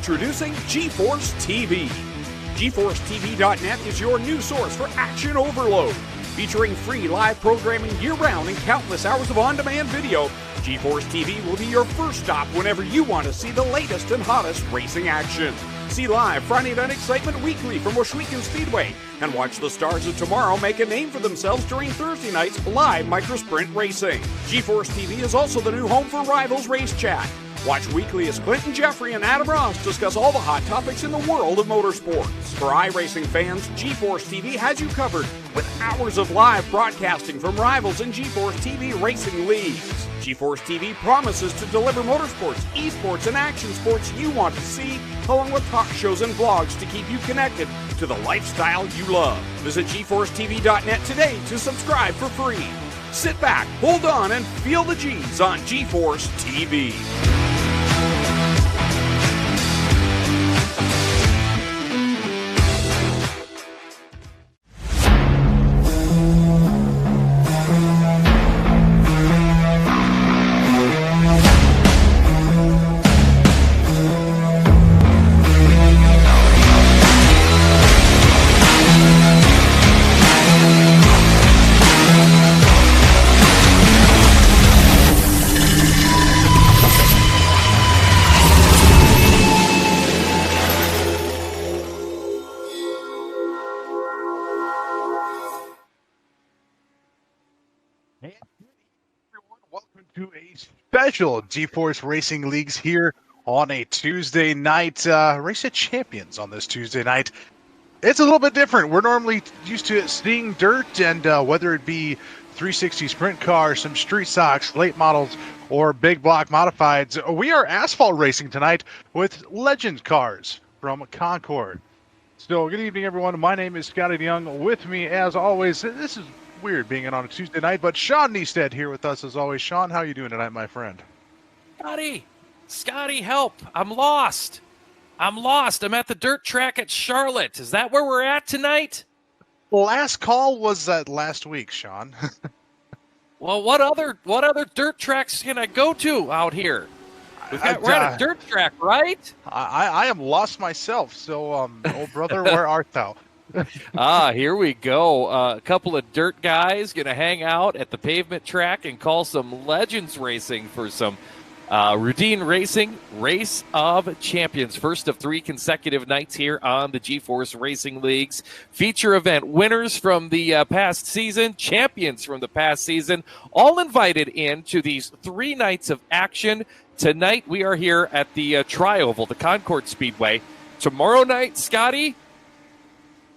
Introducing GForceTV. GForceTV.net is your new source for action overload. Featuring free live programming year-round and countless hours of on-demand video, GForceTV will be your first stop whenever you want to see the latest and hottest racing action. See live Friday Night Excitement weekly from Washougal Speedway, and watch the stars of tomorrow make a name for themselves during Thursday night's live microsprint racing. GForceTV is also the new home for Rivals Race Chat. Watch weekly as Clinton Jeffrey and Adam Ross discuss all the hot topics in the world of motorsports. For iRacing fans, GForceTV has you covered with hours of live broadcasting from Rivals and GForceTV racing leagues. GForceTV promises to deliver motorsports, esports, and action sports you want to see, along with talk shows and vlogs to keep you connected to the lifestyle you love. Visit GForceTV.net today to subscribe for free. Sit back, hold on, and feel the G's on GForceTV. Special GeForce Racing Leagues here on a Tuesday night. Race of Champions on this Tuesday night. It's a little bit different. We're normally used to seeing dirt, and whether it be 360 sprint cars, some street stocks, late models, or big block modifieds, we are asphalt racing tonight with legend cars from Concord. So good evening, everyone. My name is Scotty Young. With me, as always, this is weird being in on a Tuesday night, but Sean Neisted here with us as always. Sean, how are you doing tonight, my friend? Scotty, help. I'm lost. I'm at the dirt track at Charlotte. Is that where we're at tonight? Last call was last week, Sean. Well, what other dirt tracks can I go to out here? We're at a dirt track, right? I am lost myself, so old brother, where art thou? Here we go. A couple of dirt guys going to hang out at the pavement track and call some Legends Racing for some routine racing, Race of Champions. First of 3 consecutive nights here on the GeForce Racing Leagues. Feature event winners from the past season, champions from the past season, all invited into these 3 nights of action. Tonight we are here at the Tri-Oval, the Concord Speedway. Tomorrow night, Scotty,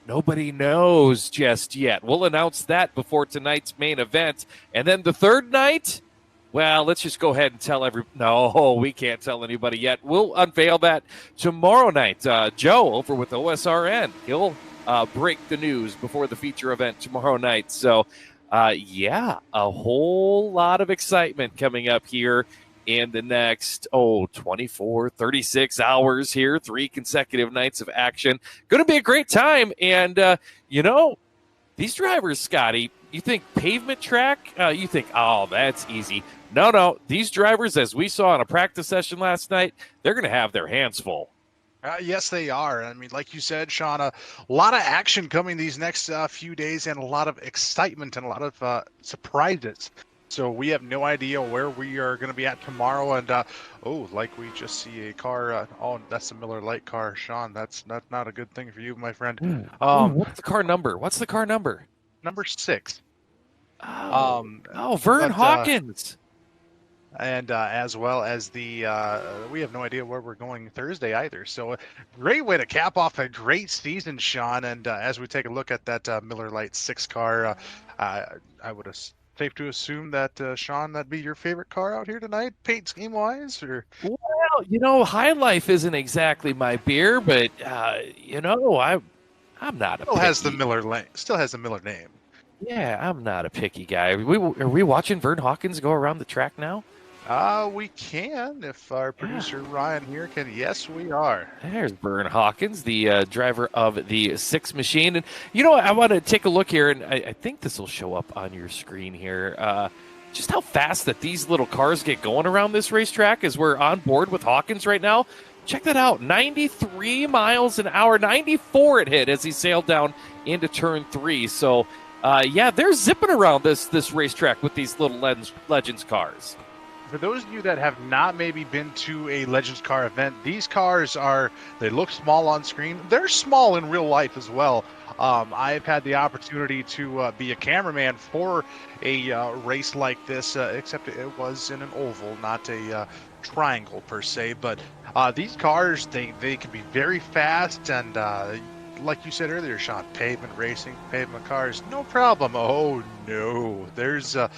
nobody knows just yet. We'll announce that before tonight's main event. And then the third night, well, let's just go ahead and tell No, we can't tell anybody yet. We'll unveil that tomorrow night. Joe over with OSRN, he'll break the news before the feature event tomorrow night. So, a whole lot of excitement coming up here in the next, 24, 36 hours here, 3 consecutive nights of action. Going to be a great time. And, these drivers, Scotty, you think pavement track? You think, that's easy. No. These drivers, as we saw in a practice session last night, they're going to have their hands full. Yes, they are. I mean, like you said, Sean, a lot of action coming these next few days, and a lot of excitement and a lot of surprises. So we have no idea where we are going to be at tomorrow. And, like we just see a car. That's a Miller Lite car. Sean, that's not a good thing for you, my friend. What's the car number? Number 6. Vern Hawkins. And as well as we have no idea where we're going Thursday either. So a great way to cap off a great season, Sean. And as we take a look at that Miller Lite 6 car, I would safe to assume that, Sean, that'd be your favorite car out here tonight, paint scheme-wise? Or? Well, High Life isn't exactly my beer, but, I'm not a picky. Still has the Miller name. Yeah, I'm not a picky guy. Are we watching Vern Hawkins go around the track now? We can, if our producer Ryan here can. Yes, we are. There's Vern Hawkins, the driver of the 6 machine. And, I want to take a look here, and I think this will show up on your screen here. Just how fast that these little cars get going around this racetrack as we're on board with Hawkins right now. check that out, 93 miles an hour, 94 it hit as he sailed down into turn 3. So, yeah, they're zipping around this racetrack with these little Legends cars. For those of you that have not maybe been to a Legends car event, these cars they look small on screen. They're small in real life as well. I've had the opportunity to be a cameraman for a race like this, except it was in an oval, not a triangle per se. But these cars, they can be very fast, and like you said earlier, Sean, pavement racing, pavement cars, no problem. Oh no, there's a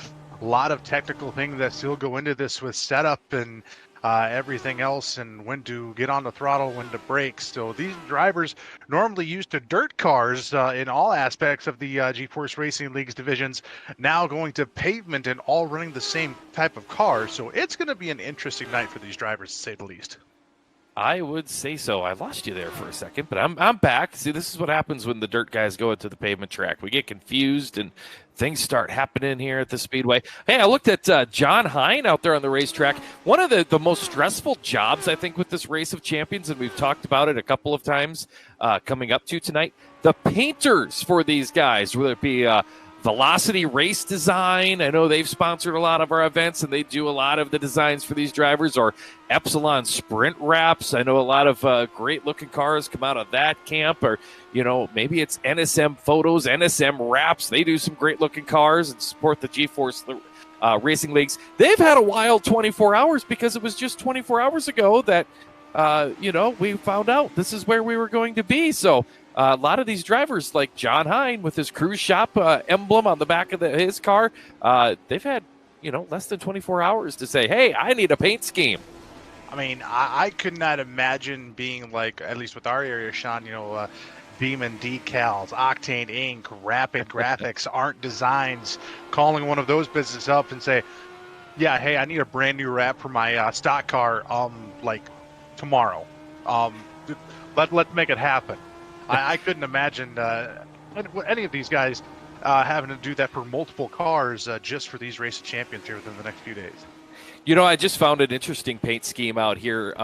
lot of technical things that still go into this with setup and everything else, and when to get on the throttle, when to brake. So these drivers normally used to dirt cars in all aspects of the GeForce Racing League's divisions, now going to pavement and all running the same type of car. So it's going to be an interesting night for these drivers, to say the least. I would say so. I lost you there for a second, but I'm back. See, this is what happens when the dirt guys go into the pavement track. We get confused and things start happening here at the Speedway. Hey, I looked at John Hine out there on the racetrack. One of the most stressful jobs, I think, with this Race of Champions, and we've talked about it a couple of times coming up to tonight, the painters for these guys, whether it be Velocity Race Design. I know they've sponsored a lot of our events, and they do a lot of the designs for these drivers, or Epsilon Sprint Wraps. I know a lot of great-looking cars come out of that camp, or, you know, maybe it's NSM Photos, NSM Wraps. They do some great-looking cars and support the GeForce Racing Leagues. They've had a wild 24 hours because it was just 24 hours ago that, you know, we found out this is where we were going to be. So a lot of these drivers, like John Hine with his cruise shop emblem on the back of his car, they've had, you know, less than 24 hours to say, hey, I need a paint scheme. I mean, I could not imagine being like, at least with our area, Sean, you know, Beeman decals, Octane ink, Rapid graphics, Aren't Designs, calling one of those businesses up and say, yeah, hey, I need a brand new wrap for my stock car, like tomorrow. Let's make it happen. I couldn't imagine any of these guys having to do that for multiple cars just for these Race of Champions here within the next few days. You know, I just found an interesting paint scheme out here.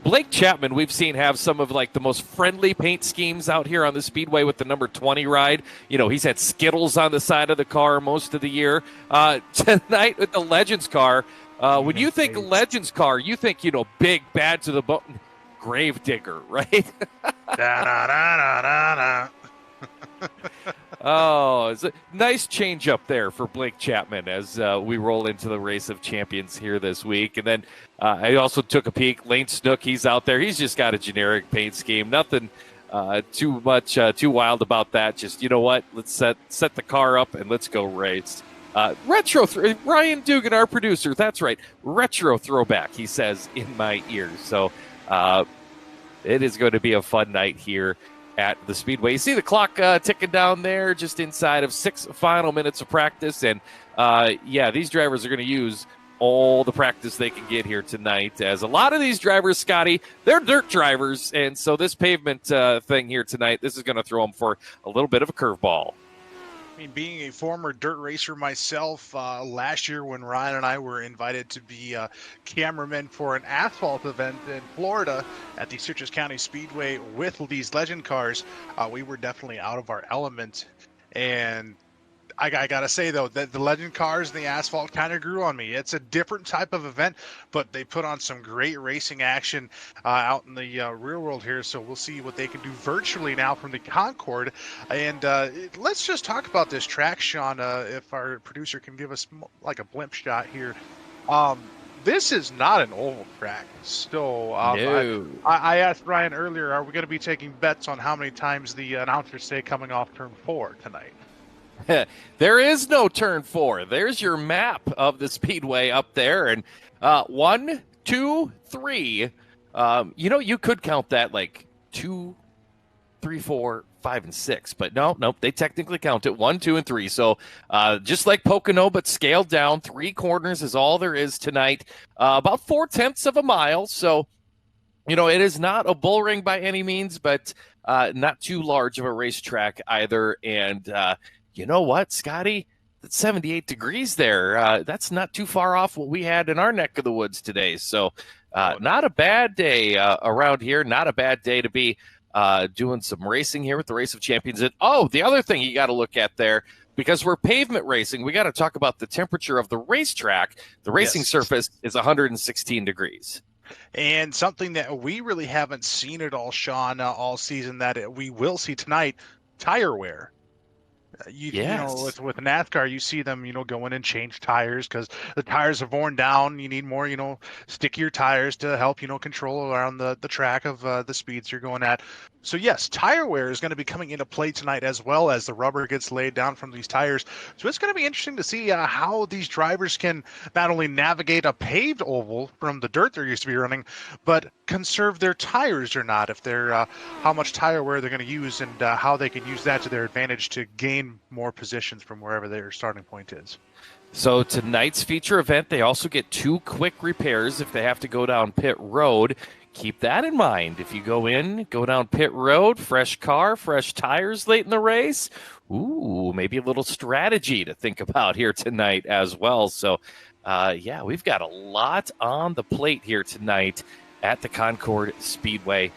Blake Chapman, we've seen have some of like the most friendly paint schemes out here on the Speedway with the number 20 ride. You know, he's had Skittles on the side of the car most of the year. Tonight with the Legends car, when you think Legends car, you think, you know, big, bad to the bone, Gravedigger, right? Oh, it's a nice change up there for Blake Chapman as we roll into the Race of Champions here this week. And then I also took a peek. Lane Snook, he's out there. He's just got a generic paint scheme. Nothing too much, too wild about that. Just, you know what? Let's set the car up and let's go race. Ryan Dugan, our producer. That's right. Retro throwback, he says in my ears. So it is going to be a fun night here at the Speedway. You see the clock ticking down there, just inside of 6 final minutes of practice. And yeah, these drivers are going to use all the practice they can get here tonight, as a lot of these drivers, Scotty, they're dirt drivers. And so this pavement thing here tonight, this is going to throw them for a little bit of a curveball. I mean, being a former dirt racer myself, last year when Ryan and I were invited to be cameramen for an asphalt event in Florida at the Citrus County Speedway with these Legend cars, we were definitely out of our element. And I gotta say, though, that the Legend cars and the asphalt kind of grew on me. It's a different type of event, but they put on some great racing action out in the real world here. So we'll see what they can do virtually now from the Concord. And let's just talk about this track, Sean, if our producer can give us like a blimp shot here. This is not an oval track. So No. I asked Ryan earlier, are we going to be taking bets on how many times the announcers say coming off turn 4 tonight? There is no turn 4. There's your map of the Speedway up there. And 1, 2, 3. You know, you could count that like 2, 3, 4, 5, and 6. But nope, they technically count it 1, 2, and 3. So just like Pocono, but scaled down. 3 corners is all there is tonight. About 4/10 of a mile. So, you know, it is not a bull ring by any means, but not too large of a racetrack either. And you know what, Scotty? 78 degrees there. That's not too far off what we had in our neck of the woods today. So not a bad day around here. Not a bad day to be doing some racing here with the Race of Champions. And the other thing you got to look at there, because we're pavement racing, we got to talk about the temperature of the racetrack. The racing surface is 116 degrees. And something that we really haven't seen at all, Sean, all season that we will see tonight, tire wear. You know, with NASCAR, you see them, go in and change tires because the tires are worn down. You need more, stickier tires to help, control around the track of the speeds you're going at. So yes, tire wear is going to be coming into play tonight, as well as the rubber gets laid down from these tires. So it's going to be interesting to see how these drivers can not only navigate a paved oval from the dirt they're used to be running, but conserve their tires or not, if they're how much tire wear they're going to use, and how they can use that to their advantage to gain more positions from wherever their starting point is. So tonight's feature event, they also get 2 quick repairs if they have to go down pit road. Keep that in mind. If you go down pit road, fresh car, fresh tires late in the race, maybe a little strategy to think about here tonight as well. So, we've got a lot on the plate here tonight at the Concord Speedway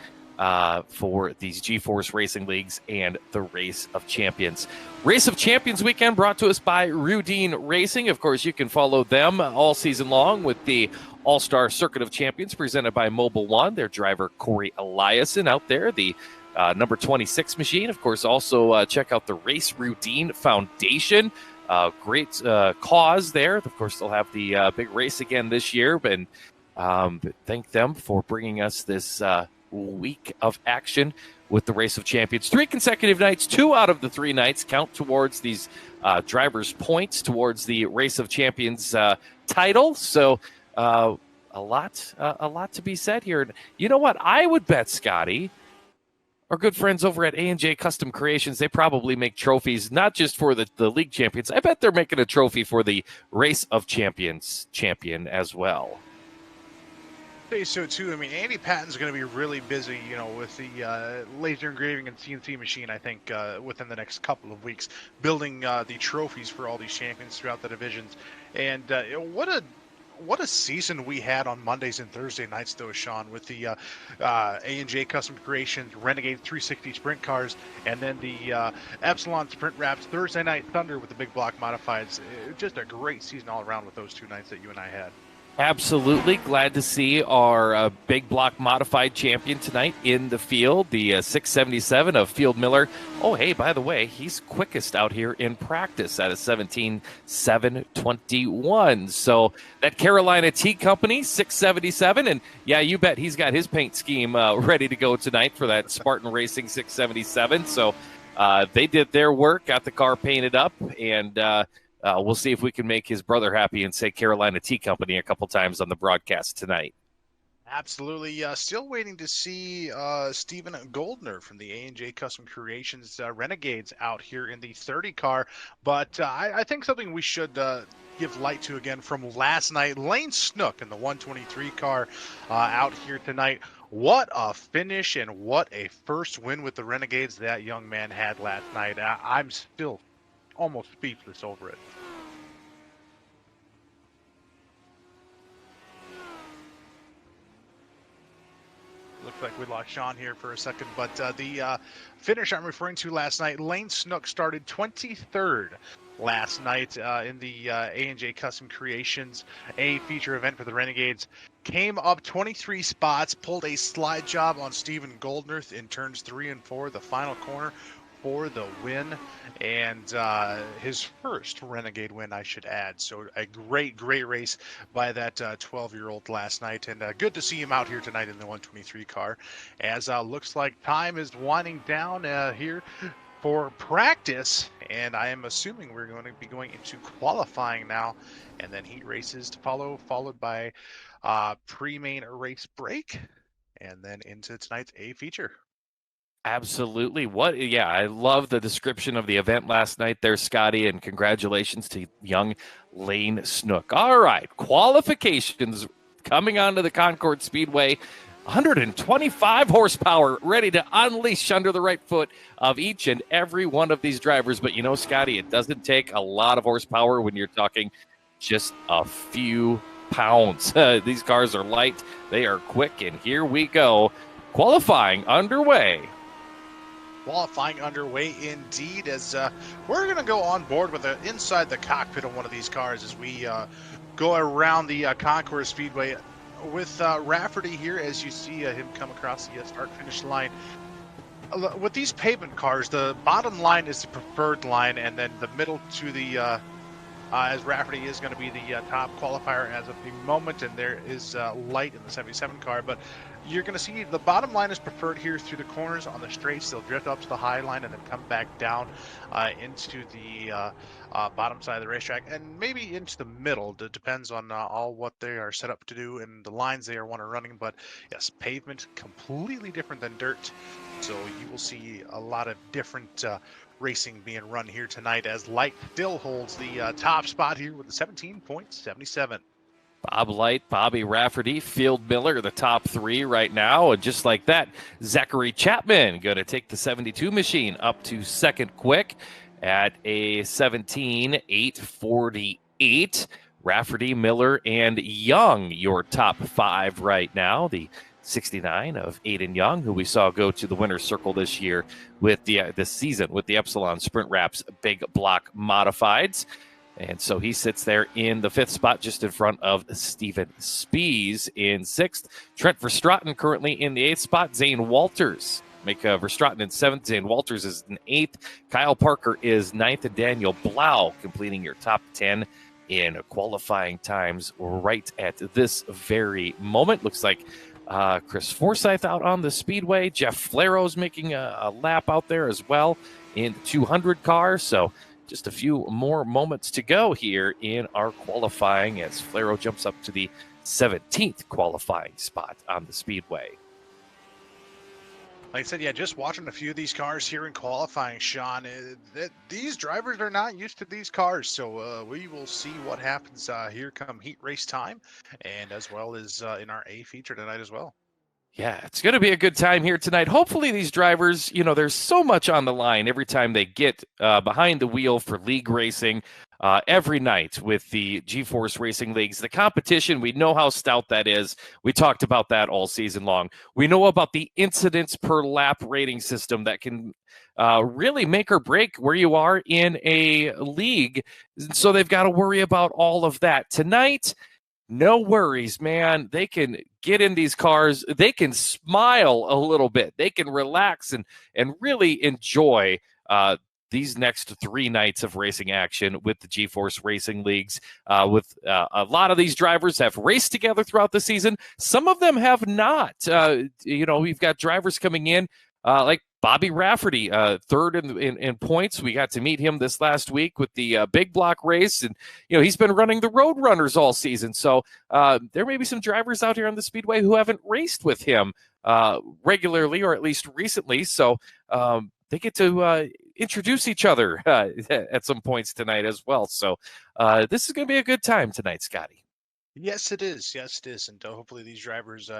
for these GeForce Racing Leagues and the Race of Champions. Race of Champions weekend brought to us by Rudine Racing. Of course, you can follow them all season long with the All-Star Circuit of Champions presented by Mobil 1. Their driver, Corey Eliason, out there, the number 26 machine. Of course, also check out the Race Rudine Foundation. Great cause there. Of course, they'll have the big race again this year. And thank them for bringing us this week of action with the Race of Champions. 3 consecutive nights, 2 out of the 3 nights count towards these drivers' points towards the Race of Champions title. So a lot to be said here. You know what? I would bet, Scotty, our good friends over at A&J Custom Creations, they probably make trophies, not just for the league champions. I bet they're making a trophy for the Race of Champions champion as well. Say so too. I mean, Andy Patton's going to be really busy, with the laser engraving and CNC machine. I think within the next couple of weeks, building the trophies for all these champions throughout the divisions. And what a season we had on Mondays and Thursday nights, though, Sean, with the A&J Custom Creations Renegade 360 sprint cars, and then the Epsilon Sprint Wraps Thursday Night Thunder with the big block modifieds. Just a great season all around with those 2 nights that you and I had. Absolutely. Glad to see our big block modified champion tonight in the field, the 677 of Field Miller. Oh, hey, by the way, he's quickest out here in practice at a 17.721. So that Carolina Tea Company, 677. And yeah, you bet he's got his paint scheme ready to go tonight for that Spartan Racing 677. So they did their work, got the car painted up, and we'll see if we can make his brother happy and say Carolina Tea Company a couple times on the broadcast tonight. Absolutely. Still waiting to see Stephen Goldner from the A&J Custom Creations Renegades out here in the 30 car. But I think something we should give light to again from last night, Lane Snook in the 123 car out here tonight. What a finish and what a first win with the Renegades that young man had last night. I'm still almost speechless over it. Looks like we lost Sean here for a second, but the finish I'm referring to last night, Lane Snook started 23rd last night in the A&J Custom Creations A feature event for the Renegades. Came up 23 spots, pulled a slide job on Stephen Goldner in turns 3 and 4, the final corner, for the win, and his first Renegade win, I should add. So a great race by that 12-year-old last night, and good to see him out here tonight in the 123 car. As looks like time is winding down here for practice, and I am assuming we're going to be going into qualifying now, and then heat races to follow, followed by pre-main race break, and then into tonight's A feature. Absolutely. I love the description of the event last night there, Scotty, and congratulations to young Lane Snook. All right, qualifications coming onto the Concord Speedway 125 horsepower ready to unleash under the right foot of each and every one of these drivers. But you know, Scotty, it doesn't take a lot of horsepower when you're talking just a few pounds. These cars are light, they are quick, and here we go. Qualifying underway. Qualifying underway indeed, as we're going to go on board with inside the cockpit of one of these cars as we go around the Concourse Speedway with Rafferty here, as you see him come across the start-finish line. With these pavement cars, the bottom line is the preferred line, and then the middle to the as Rafferty is going to be the top qualifier as of the moment, and there is light in the 77 car, but you're going to see the bottom line is preferred here through the corners. On the straights, they'll drift up to the high line and then come back down into the bottom side of the racetrack, and maybe into the middle. It depends on all what they are set up to do and the lines they are running. But yes, pavement completely different than dirt, so you will see a lot of different racing being run here tonight, as Light still holds the top spot here with a 17.77. Bob Light, Bobby Rafferty, Field Miller, the top three right now. And just like that, Zachary Chapman going to take the 72 machine up to second quick at a 17.848. Rafferty, Miller, and Young, your top five right now. The 69 of Aiden Young, who we saw go to the winner's circle this year with this season with the Epsilon Sprint Wraps Big Block Modifieds. And so he sits there in the fifth spot, just in front of Steven Spies in sixth. Trent Verstraeten currently in the eighth spot. Zane Walters make Verstraeten in seventh. Zane Walters is in eighth. Kyle Parker is ninth, and Daniel Blau completing your top 10 in qualifying times right at this very moment. Looks like Chris Forsyth out on the speedway. Jeff Flaro's making a lap out there as well in the 200 car. So just a few more moments to go here in our qualifying as Flaro jumps up to the 17th qualifying spot on the speedway. Like I said, yeah, just watching a few of these cars here in qualifying, Sean, these drivers are not used to these cars, so we will see what happens here come heat race time, and as well as in our A feature tonight as well. Yeah, it's going to be a good time here tonight. Hopefully these drivers, you know, there's so much on the line every time they get behind the wheel for league racing every night with the GeForce Racing Leagues. The competition, we know how stout that is. We talked about that all season long. We know about the incidents per lap rating system that can really make or break where you are in a league. So they've got to worry about all of that. Tonight, no worries, man. They can get in these cars. They can smile a little bit. They can relax and really enjoy these next 3 nights of racing action with the GeForce Racing Leagues. With a lot of these drivers have raced together throughout the season. Some of them have not. You know, we've got drivers coming in like Bobby Rafferty, third in points. We got to meet him this last week with the big block race, and you know he's been running the Road Runners all season. So there may be some drivers out here on the speedway who haven't raced with him regularly, or at least recently. So they get to introduce each other at some points tonight as well. So this is going to be a good time tonight, Scotty. Yes, it is. Yes, it is. And hopefully these drivers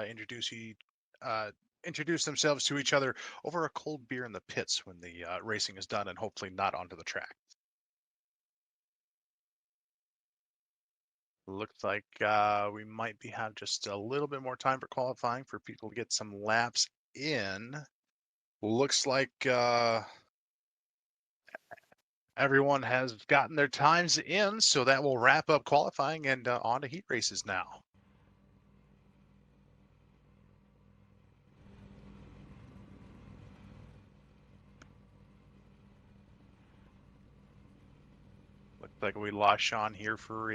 introduce themselves to each other over a cold beer in the pits when the racing is done, and hopefully not onto the track. Looks like we might have just a little bit more time for qualifying for people to get some laps in. Looks like everyone has gotten their times in, so that will wrap up qualifying and on to heat races now. Like we lost Sean here for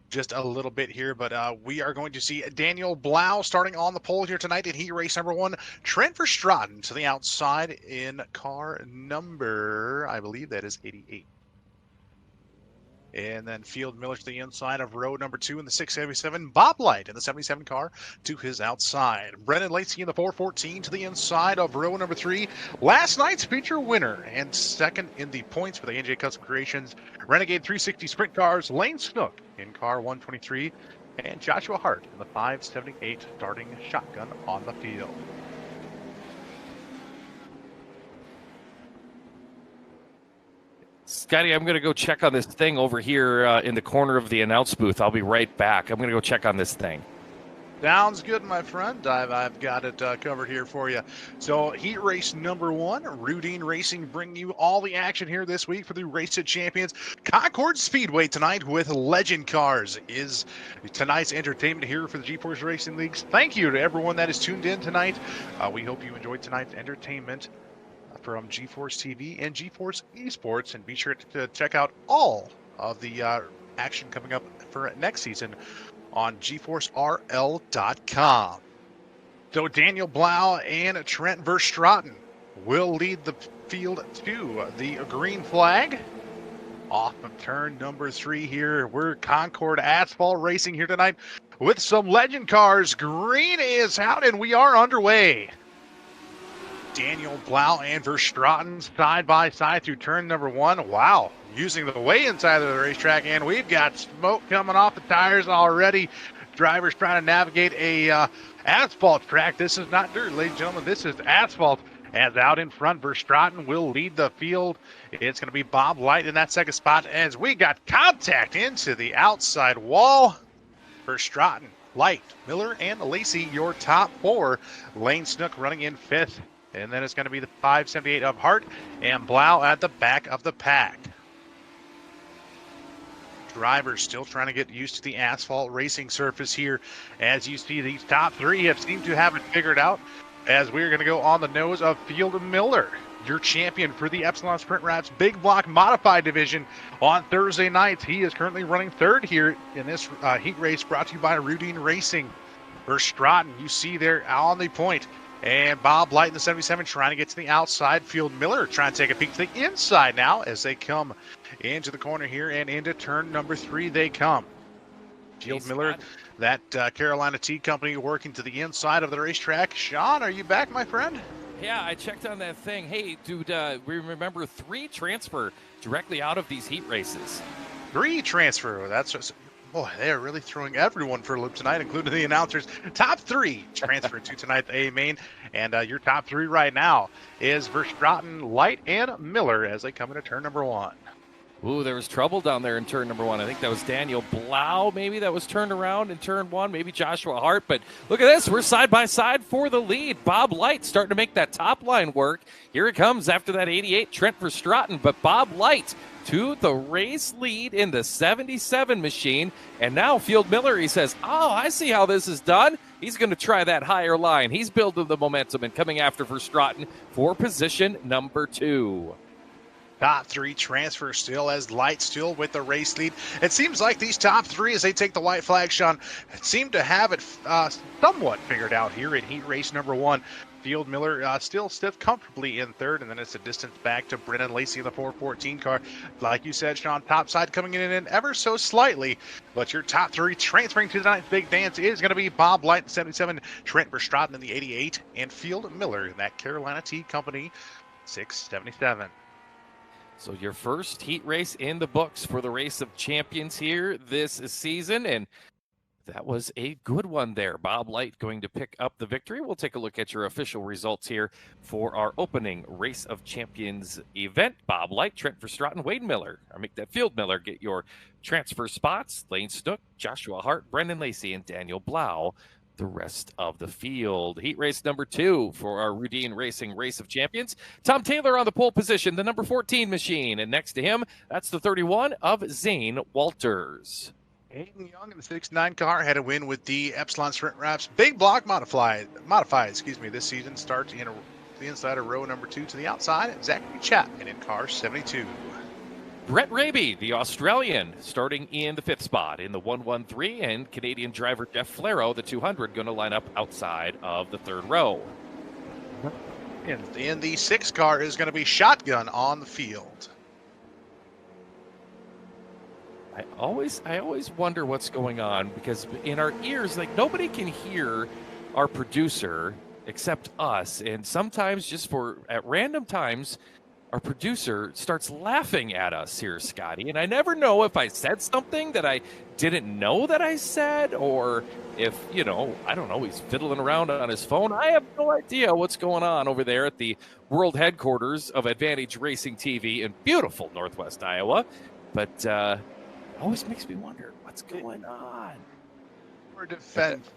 just a little bit here, but we are going to see Daniel Blau starting on the pole here tonight in heat race number 1. Trent Verstraeten to the outside in car number, I believe that is 88. And then Field Miller to the inside of row number 2 in the 677. Bob Light in the 77 car to his outside. Brennan Lacey in the 414 to the inside of row number 3. Last night's feature winner and second in the points for the NJ Custom Creations Renegade 360 Sprint cars, Lane Snook in car 123. and Joshua Hart in the 578 starting shotgun on the field. Scotty, I'm going to go check on this thing over here in the corner of the announce booth. I'll be right back. I'm going to go check on this thing. Sounds good, my friend. I've got it covered here for you. So heat race number 1, Rudine Racing bringing you all the action here this week for the Race of Champions. Concord Speedway tonight with Legend Cars is tonight's entertainment here for the GeForce Racing Leagues. Thank you to everyone that is tuned in tonight. We hope you enjoyed tonight's entertainment from GeForce TV and GeForce Esports, and be sure to check out all of the action coming up for next season on GeForceRL.com. So Daniel Blau and Trent Verstraeten will lead the field to the green flag. Off of turn number 3 here, we're Concord Asphalt Racing here tonight with some Legend Cars. Green is out and we are underway. Daniel Blau and Verstraeten side by side through turn number 1. Wow, using the way inside of the racetrack, and we've got smoke coming off the tires already. Drivers trying to navigate a asphalt track. This is not dirt, ladies and gentlemen. This is asphalt. As out in front, Verstraeten will lead the field. It's going to be Bob Light in that second spot as we got contact into the outside wall. Verstraeten, Light, Miller, and Lacey, your top 4. Lane Snook running in 5th. And then it's going to be the 578 of Hart and Blau at the back of the pack. Drivers still trying to get used to the asphalt racing surface here. As you see, these top 3 have seemed to have it figured out, as we're going to go on the nose of Field Miller, your champion for the Epsilon Sprint Wraps Big Block Modified Division on Thursday nights. He is currently running 3rd here in this heat race brought to you by Rudine Racing. Verstraeten, you see there on the point. And Bob Light in the 77 trying to get to the outside. Field Miller trying to take a peek to the inside now as they come into the corner here and into turn number 3 they come. Field Miller, that Carolina Tea Company working to the inside of the racetrack. Sean, are you back, my friend? Yeah, I checked on that thing. Hey, dude, we remember 3 transfer directly out of these heat races. 3 transfer. That's just, boy, they are really throwing everyone for a loop tonight, including the announcers. Top 3 transfer to tonight, the A main. And your top 3 right now is Verstraeten, Light, and Miller as they come into turn number 1. Ooh, there was trouble down there in turn number 1. I think that was Daniel Blau, maybe, that was turned around in turn 1, maybe Joshua Hart. But look at this. We're side by side for the lead. Bob Light starting to make that top line work. Here it comes after that 88, Trent Verstraeten. But Bob Light to the race lead in the 77 machine. And now Field Miller, he says, oh, I see how this is done. He's going to try that higher line. He's building the momentum and coming after Verstraeten for position number 2. Top 3 transfer still as Light still with the race lead. It seems like these top 3, as they take the white flag, Sean, seem to have it somewhat figured out here in heat race number 1. Field Miller still stiff comfortably in 3rd, and then it's a distance back to Brennan Lacey in the 414 car. Like you said, Sean, top side coming in ever so slightly, but your top 3 transferring to tonight's big dance is going to be Bob Light in 77, Trent Verstraeten in the 88, and Field Miller in that Carolina Tea Company 677. So your first heat race in the books for the Race of Champions here this season, and that was a good one there. Bob Light going to pick up the victory. We'll take a look at your official results here for our opening Race of Champions event. Bob Light, Trent Verstraeten, Wade Miller, or make that Field Miller get your transfer spots. Lane Snook, Joshua Hart, Brendan Lacey, and Daniel Blau the rest of the field. Heat race number 2 for our Rudine Racing Race of Champions. Tom Taylor on the pole position, the number 14 machine. And next to him, that's the 31 of Zane Walters. Hayden Young in the 69 car had a win with the Epsilon Sprint Wraps Big Block Modified, this season. Starts in the inside of row number 2 to the outside. Zachary Chapman in car 72. Brett Raby, the Australian, starting in the 5th spot in the 113, and Canadian driver Jeff Flero, the 200, going to line up outside of the 3rd row. In the 6 car is going to be Shotgun on the field. I always wonder what's going on, because in our ears, like, nobody can hear our producer except us, and sometimes just at random times, our producer starts laughing at us here, Scotty. And I never know if I said something that I didn't know that I said, or if, I don't know, he's fiddling around on his phone. I have no idea what's going on over there at the world headquarters of Advantage Racing TV in beautiful Northwest Iowa. But it always makes me wonder what's going on. For defense,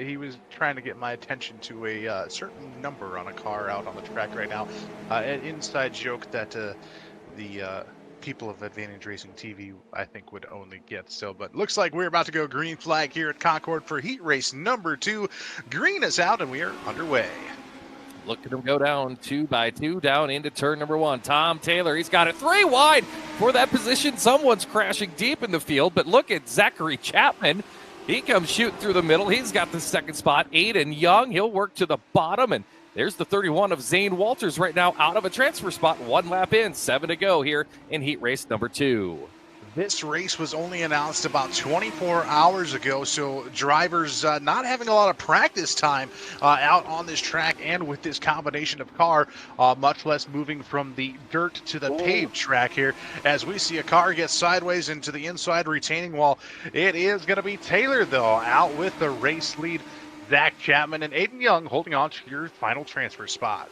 he was trying to get my attention to a certain number on a car out on the track right now. An inside joke that the people of Advantage Racing TV, I think, would only get still. But looks like we're about to go green flag here at Concord for heat race number 2. Green is out, and we are underway. Look at him go down 2 by 2 down into turn number 1. Tom Taylor, he's got it 3 wide for that position. Someone's crashing deep in the field, but look at Zachary Chapman. He comes shooting through the middle. He's got the second spot. Aiden Young, he'll work to the bottom, and there's the 31 of Zane Walters right now out of a transfer spot. 1 lap in, 7 to go here in heat race number 2. This race was only announced about 24 hours ago, so drivers not having a lot of practice time out on this track and with this combination of car, much less moving from the dirt to the paved track here, as we see a car get sideways into the inside retaining wall. It is going to be Taylor, though, out with the race lead. Zach Chapman and Aiden Young holding on to your final transfer spot.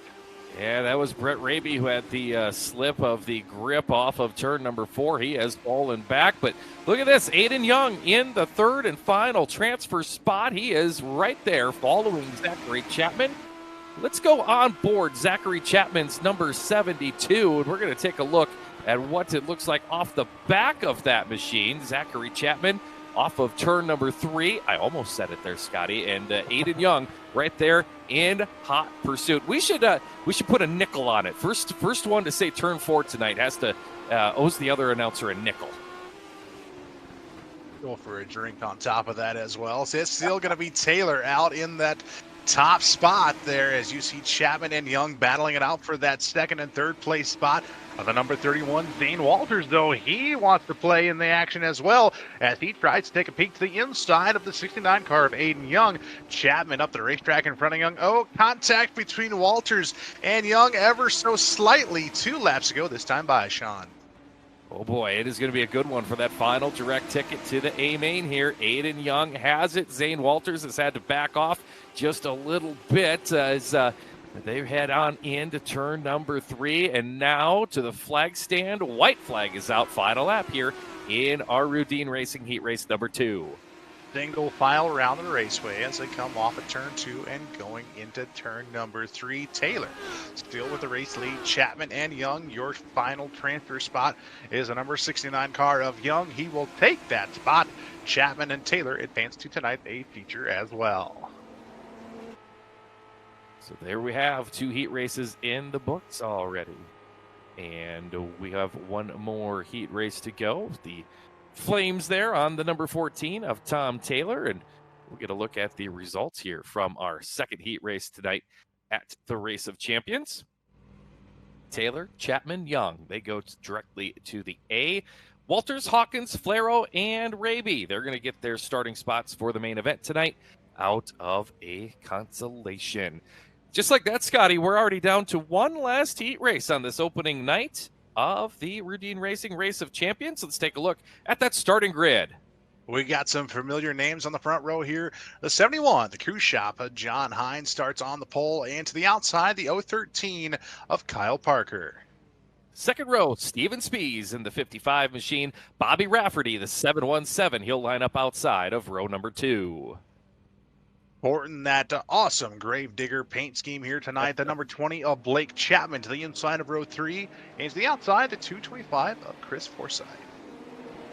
Yeah, that was Brett Raby who had the slip of the grip off of turn number 4. He has fallen back, but look at this. Aiden Young in the third and final transfer spot. He is right there following Zachary Chapman. Let's go on board Zachary Chapman's number 72, and we're going to take a look at what it looks like off the back of that machine. Zachary Chapman off of turn number 3. I almost said it there, Scotty. And Aiden Young right there in hot pursuit. We should put a nickel on it. First one to say turn 4 tonight has to owes the other announcer a nickel. Go for a drink on top of that as well. So it's still going to be Taylor out in that top spot there, as you see Chapman and Young battling it out for that second and third place spot. The number 31, Zane Walters, though, he wants to play in the action as well, as he tries to take a peek to the inside of the 69 car of Aiden Young. Chapman up the racetrack in front of Young. Oh, contact between Walters and Young ever so slightly 2 laps ago, this time by Sean. Oh boy, it is going to be a good one for that final direct ticket to the A main here. Aiden Young has it. Zane Walters has had to back off just a little bit as they head on into turn number 3, and now to the flag stand. White flag is out. Final lap here in our Rudine Racing heat race number 2. Single file around the raceway as they come off of turn 2 and going into turn number 3. Taylor still with the race lead. Chapman and Young, your final transfer spot is a number 69 car of Young. He will take that spot. Chapman and Taylor advance to tonight a feature as well. So there we have 2 heat races in the books already. And we have one more heat race to go. The Flames there on the number 14 of Tom Taylor. And we'll get a look at the results here from our second heat race tonight at the Race of Champions. Taylor, Chapman, Young, they go directly to the A. Walters, Hawkins, Flaro, and Raby, they're going to get their starting spots for the main event tonight out of a consolation. Just like that, Scotty, we're already down to one last heat race on this opening night of the Rudine Racing Race of Champions. Let's take a look at that starting grid. We got some familiar names on the front row here. The 71, the Cruise Shop, John Hines starts on the pole, and to the outside, the 013 of Kyle Parker. Second row, Steven Spees in the 55 machine. Bobby Rafferty, the 717. He'll line up outside of row number 2. Sporting that awesome Gravedigger paint scheme here tonight. The number 20 of Blake Chapman to the inside of row 3. And to the outside, the 225 of Chris Forsythe.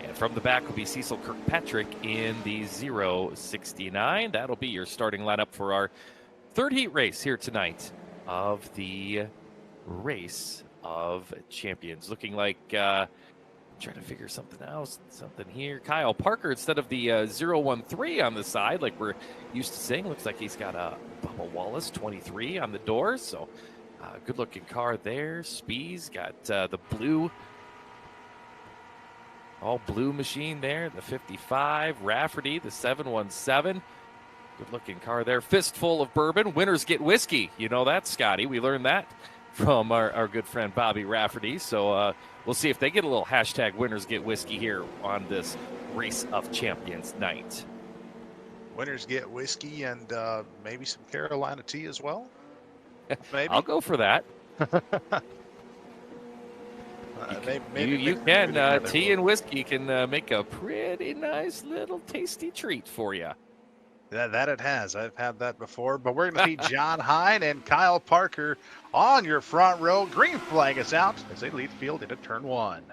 And from the back will be Cecil Kirkpatrick in the 069. That'll be your starting lineup for our third heat race here tonight of the Race of Champions. Looking like, trying to figure something here. Kyle Parker instead of the 013 on the side, like we're used to seeing. Looks like he's got a Bubba Wallace 23 on the door. So good looking car there. Spees got the blue. All blue machine there, the 55. Rafferty, the 717. Good-looking car there. Fistful of bourbon. Winners get whiskey. You know that, Scotty. We learned that from our good friend Bobby Rafferty. So we'll see if they get a little hashtag winners get whiskey here on this Race of Champions night. Winners get whiskey and maybe some Carolina tea as well. Maybe. I'll go for that. You can. Tea and whiskey can make a pretty nice little tasty treat for you. That it has. I've had that before. But we're going to see John Hine and Kyle Parker on your front row. Green flag is out as they lead field into turn 1.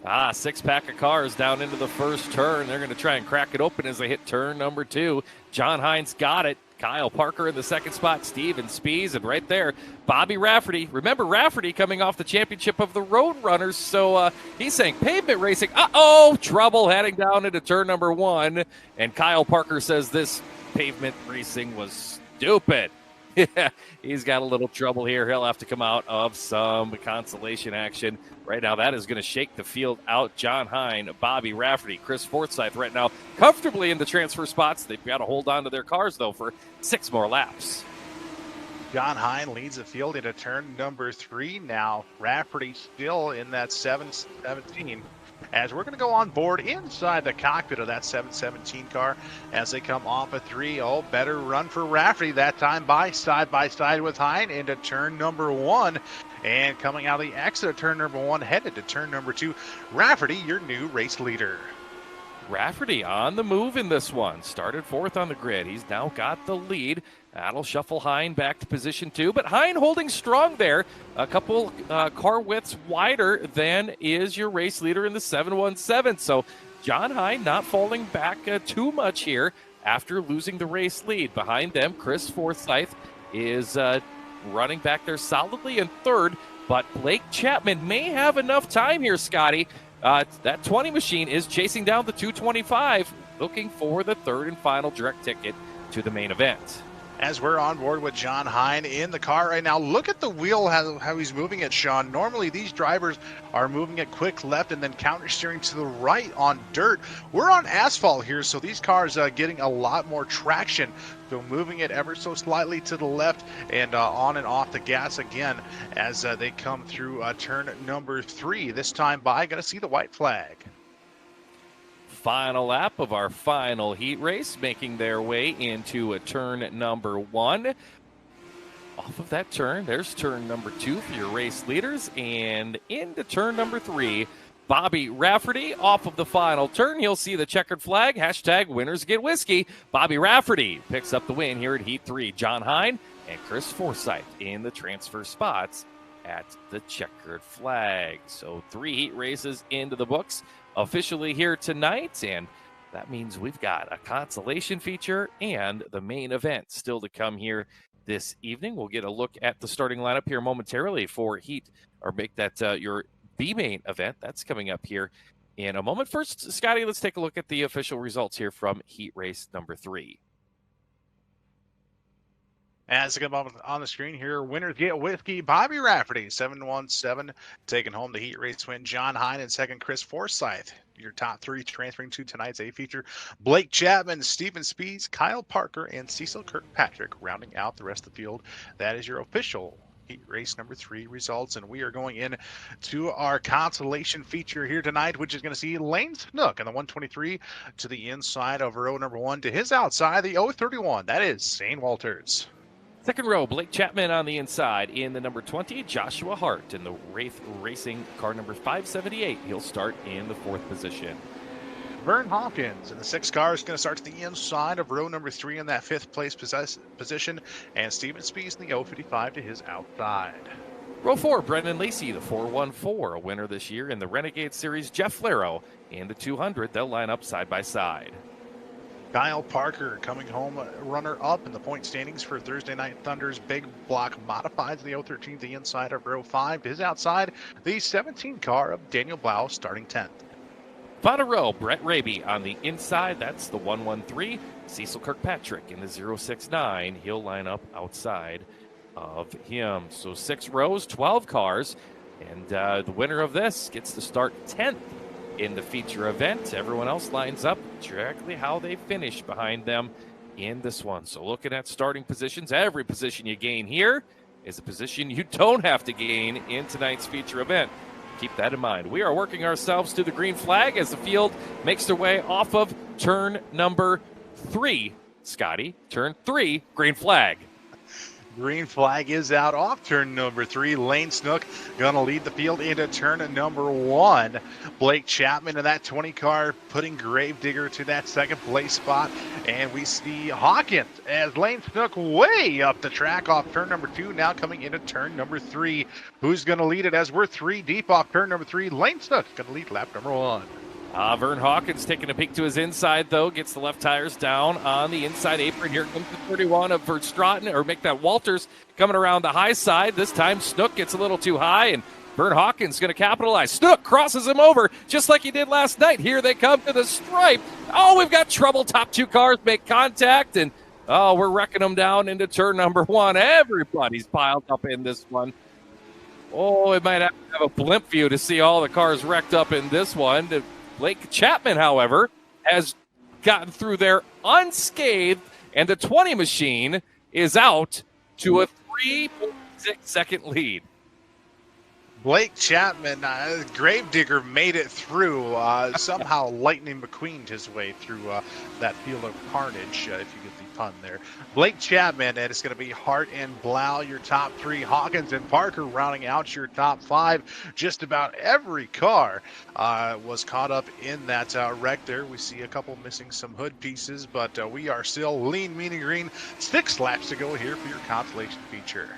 6-pack of cars down into the first turn. They're going to try and crack it open as they hit turn number 2. John Hines got it. Kyle Parker in the second spot, Steven Spies, and right there, Bobby Rafferty. Remember Rafferty coming off the championship of the Road Runners, so he's saying pavement racing. Uh-oh, trouble heading down into turn number 1, and Kyle Parker says this pavement racing was stupid. Yeah, he's got a little trouble here. He'll have to come out of some consolation action. Right now, that is going to shake the field out. John Hine, Bobby Rafferty, Chris Forsyth right now comfortably in the transfer spots. They've got to hold on to their cars, though, for 6 more laps. John Hine leads the field into turn number 3 now. Rafferty still in that 717. As we're going to go on board inside the cockpit of that 717 car as they come off of 3. Oh, better run for Rafferty that time by side with Hine into turn number 1. And coming out of the exit of turn number 1, headed to turn number 2. Rafferty, your new race leader. Rafferty on the move in this one. Started 4th on the grid. He's now got the lead. That'll shuffle Hine back to position 2, but Hine holding strong there. A couple car widths wider than is your race leader in the 717. So John Hine not falling back too much here after losing the race lead. Behind them, Chris Forsyth is running back there solidly in 3rd, but Blake Chapman may have enough time here, Scotty. That 20 machine is chasing down the 225, looking for the 3rd and final direct ticket to the main event. As we're on board with John Hine in the car right now, look at the wheel, how he's moving it, Sean. Normally, these drivers are moving it quick left and then counter steering to the right on dirt. We're on asphalt here, so these cars are getting a lot more traction. So moving it ever so slightly to the left and on and off the gas again as they come through turn number 3. This time by, going to see the white flag. Final lap of our final heat race, making their way into a turn number 1. Off of that turn, there's turn number 2 for your race leaders, and into turn number 3, Bobby Rafferty off of the final turn. He'll see the checkered flag, hashtag winners get whiskey. Bobby Rafferty picks up the win here at Heat 3. John Hine and Chris Forsyth in the transfer spots at the checkered flag. So 3 heat races into the books officially here tonight, and that means we've got a consolation feature and the main event still to come here this evening. We'll get a look at the starting lineup here momentarily for heat, or make that your B main event. That's coming up here in a moment. First, Scotty, let's take a look at the official results here from heat race number 3. As they come up on the screen here, winners get whiskey. Bobby Rafferty, 717, taking home the heat race win. John Hine in second. Chris Forsyth, your top 3 transferring to tonight's A feature. Blake Chapman, Steven Spies, Kyle Parker, and Cecil Kirkpatrick rounding out the rest of the field. That is your official heat race number 3 results, and we are going in to our consolation feature here tonight, which is going to see Lane Snook in the 123 to the inside of row number 1. To his outside, the 031. That is Zane Walters. Second row, Blake Chapman on the inside. In the number 20, Joshua Hart in the Wraith Racing car number 578. He'll start in the 4th position. Vern Hawkins in the 6th car is going to start to the inside of row number 3 in that 5th place position. And Steven Spies in the 055 to his outside. Row 4, Brendan Lacey, the 414, a winner this year in the Renegade Series. Jeff Flaro in the 200. They'll line up side by side. Kyle Parker coming home runner-up in the point standings for Thursday Night Thunder's Big Block Modifieds, the 013 to the inside of row 5. To his outside, the 17 car of Daniel Blau starting 10th. Final row, Brett Raby on the inside. That's the 113. Cecil Kirkpatrick in the 069. He'll line up outside of him. So 6 rows, 12 cars. And the winner of this gets to start 10th in the feature event. Everyone else lines up directly how they finish behind them in this one. So looking at starting positions, every position you gain here is a position you don't have to gain in tonight's feature event. Keep that in mind. We are working ourselves to the green flag as the field makes their way off of turn number 3. Scotty, turn 3, green flag. Green flag is out off turn number 3. Lane Snook going to lead the field into turn number 1. Blake Chapman in that 20 car putting Gravedigger to that second place spot. And we see Hawkins as Lane Snook way up the track off turn number 2, now coming into turn number 3. Who's going to lead it as we're 3 deep off turn number 3? Lane Snook going to lead lap number 1. Vern Hawkins taking a peek to his inside, though. Gets the left tires down on the inside apron. Here comes the 31 of Verstraeten, or make that Walters, coming around the high side. This time Snook gets a little too high, and Vern Hawkins going to capitalize. Snook crosses him over just like he did last night. Here they come to the stripe. Oh, we've got trouble. Top 2 cars make contact, and we're wrecking them down into turn number 1. Everybody's piled up in this one. Oh, it might have to have a blimp view to see all the cars wrecked up in this one. Blake Chapman, however, has gotten through there unscathed, and the 20 machine is out to a 3.6-second lead. Blake Chapman, Gravedigger made it through. Somehow Lightning McQueened his way through that field of carnage, if you get the pun there. Blake Chapman, and it's going to be Hart and Blau, your top 3. Hawkins and Parker rounding out your top 5. Just about every car was caught up in that wreck there. We see a couple missing some hood pieces, but we are still lean, mean, and green. 6 laps to go here for your consolation feature.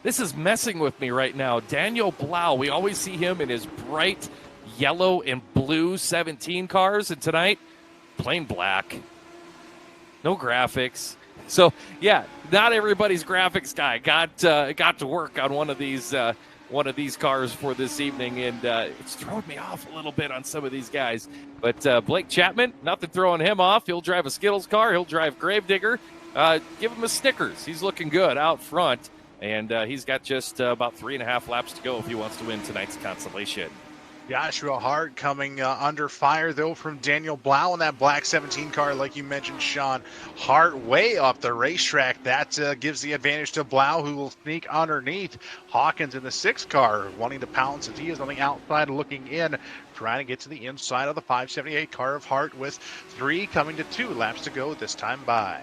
This is messing with me right now. Daniel Blau, we always see him in his bright yellow and blue 17 cars, and tonight, plain black. No graphics. So, yeah, not everybody's graphics guy got to work on one of these cars for this evening, and it's throwing me off a little bit on some of these guys. But Blake Chapman, nothing throwing him off. He'll drive a Skittles car. He'll drive Gravedigger. Give him a Snickers. He's looking good out front. And he's got just about 3.5 laps to go if he wants to win tonight's consolation. Joshua Hart coming under fire, though, from Daniel Blau in that black 17 car, like you mentioned, Sean. Hart way up the racetrack. That gives the advantage to Blau, who will sneak underneath. Hawkins in the 6 car, wanting to pounce as he is on the outside looking in, trying to get to the inside of the 578 car of Hart with 3 coming to 2 laps to go this time by.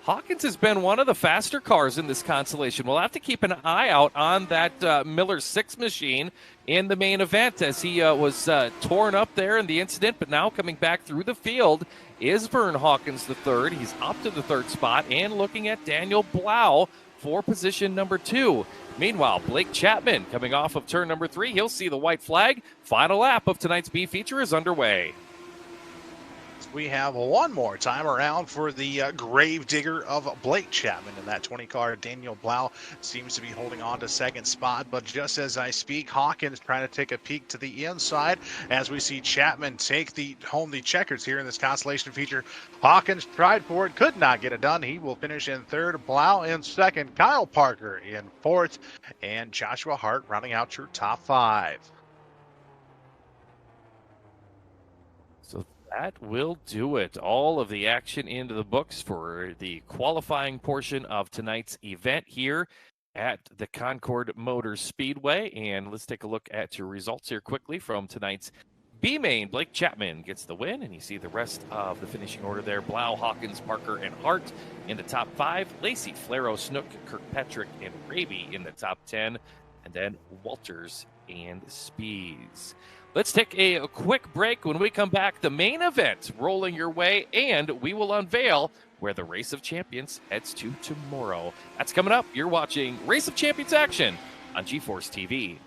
Hawkins has been one of the faster cars in this consolation. We'll have to keep an eye out on that Miller 6 machine in the main event, as he was torn up there in the incident, but now coming back through the field is Vern Hawkins the 3rd. He's up to the 3rd spot and looking at Daniel Blau for position number 2. Meanwhile, Blake Chapman coming off of turn number 3. He'll see the white flag. Final lap of tonight's B feature is underway. We have one more time around for the Gravedigger of Blake Chapman in that 20 car. Daniel Blau seems to be holding on to 2nd spot, but just as I speak, Hawkins trying to take a peek to the inside as we see Chapman take home the checkers here in this consolation feature. Hawkins tried for it, could not get it done. He will finish in 3rd, Blau in 2nd, Kyle Parker in 4th, and Joshua Hart rounding out your top 5. That will do it. All of the action into the books for the qualifying portion of tonight's event here at the Concord Motor Speedway. And let's take a look at your results here quickly from tonight's B main. Blake Chapman gets the win, and you see the rest of the finishing order there. Blau, Hawkins, Parker, and Hart in the top 5. Lacey, Flaro, Snook, Kirkpatrick, and Raby in the top 10. And then Walters and Spees. Let's take a quick break. When we come back, the main event rolling your way, and we will unveil where the Race of Champions heads to tomorrow. That's coming up. You're watching Race of Champions action on GForce TV.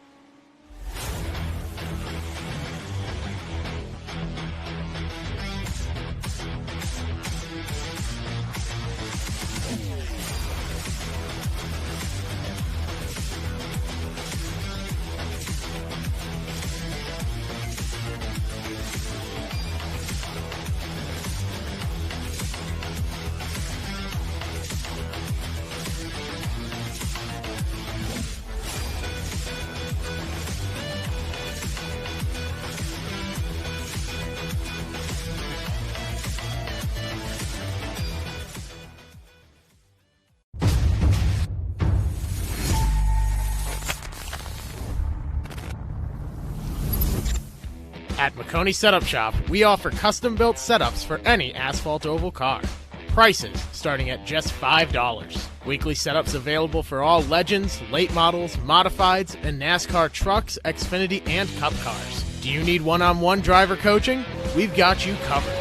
At McConey Setup Shop, we offer custom-built setups for any asphalt oval car. Prices starting at just $5. Weekly setups available for all Legends, late models, modifieds, and NASCAR trucks, Xfinity, and Cup cars. Do you need one-on-one driver coaching? We've got you covered.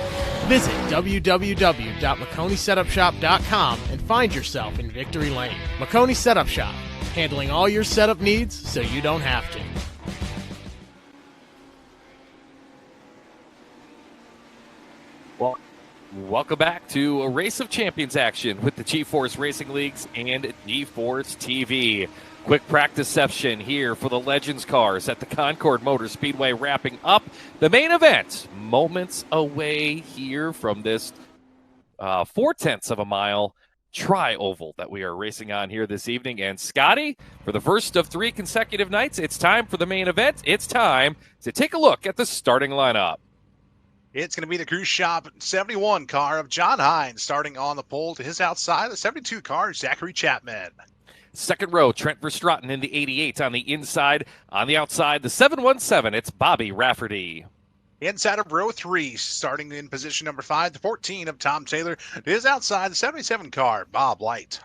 Visit www.McConeySetupShop.com and find yourself in Victory Lane. McConey Setup Shop, handling all your setup needs so you don't have to. Well, welcome back to a Race of Champions action with the G-Force Racing Leagues and G-Force TV. Quick practice session here for the Legends cars at the Concord Motor Speedway, wrapping up the main event. Moments away here from this 0.4 of a mile tri-oval that we are racing on here this evening. And Scotty, for the first of 3 consecutive nights, it's time for the main event. It's time to take a look at the starting lineup. It's going to be the Cruise Shop 71 car of John Hines starting on the pole. To his outside, the 72 car, Zachary Chapman. Second row, Trent Verstraeten in the 88 on the inside. On the outside, the 717, it's Bobby Rafferty. Inside of row 3, starting in position number 5, the 14 of Tom Taylor. To his outside, the 77 car, Bob Light.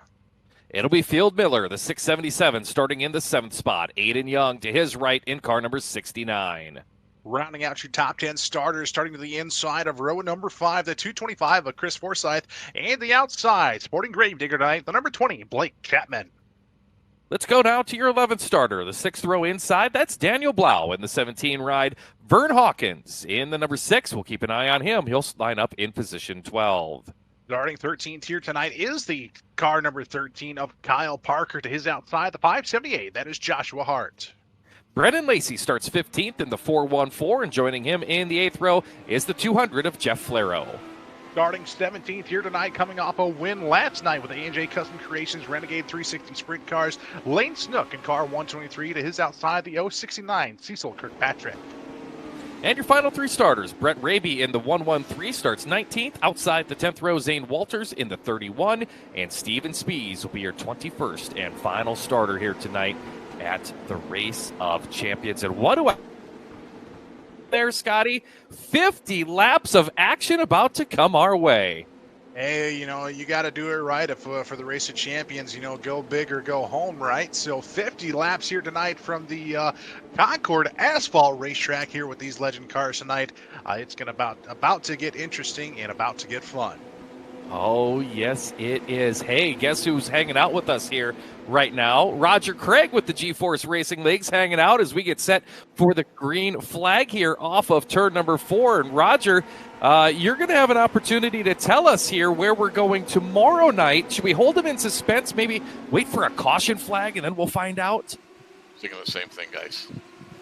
It'll be Field Miller, the 677, starting in the 7th spot. Aiden Young to his right in car number 69. Rounding out your top 10 starters, starting to the inside of row number 5, the 225 of Chris Forsyth. And the outside, sporting Gravedigger tonight, the number 20, Blake Chapman. Let's go now to your 11th starter, the 6th row inside. That's Daniel Blau in the 17 ride. Vern Hawkins in the number 6. We'll keep an eye on him. He'll line up in position 12. Starting 13th here tonight is the car number 13 of Kyle Parker. To his outside, the 578. That is Joshua Hart. Brennan Lacey starts 15th in the 414, and joining him in the 8th row is the 200 of Jeff Flaro. Starting 17th here tonight, coming off a win last night with the A&J Custom Creations Renegade 360 Sprint cars, Lane Snook in car 123. To his outside, the 069 Cecil Kirkpatrick. And your final 3 starters, Brett Raby in the 113 starts 19th. Outside the 10th row, Zane Walters in the 31. And Steven Spees will be your 21st and final starter here tonight at the Race of Champions. And what do I there, Scotty? 50 laps of action about to come our way. Hey, you know, you got to do it right for the Race of Champions, you know, go big or go home, right? So 50 laps here tonight from the Concord Asphalt Racetrack here with these Legend cars tonight. It's going to about to get interesting and about to get fun. Oh, yes, it is. Hey, guess who's hanging out with us here right now? Roger Craig with the G-Force Racing Leagues hanging out as we get set for the green flag here off of turn number 4. And Roger, you're going to have an opportunity to tell us here where we're going tomorrow night. Should we hold them in suspense? Maybe wait for a caution flag and then we'll find out? Thinking the same thing, guys.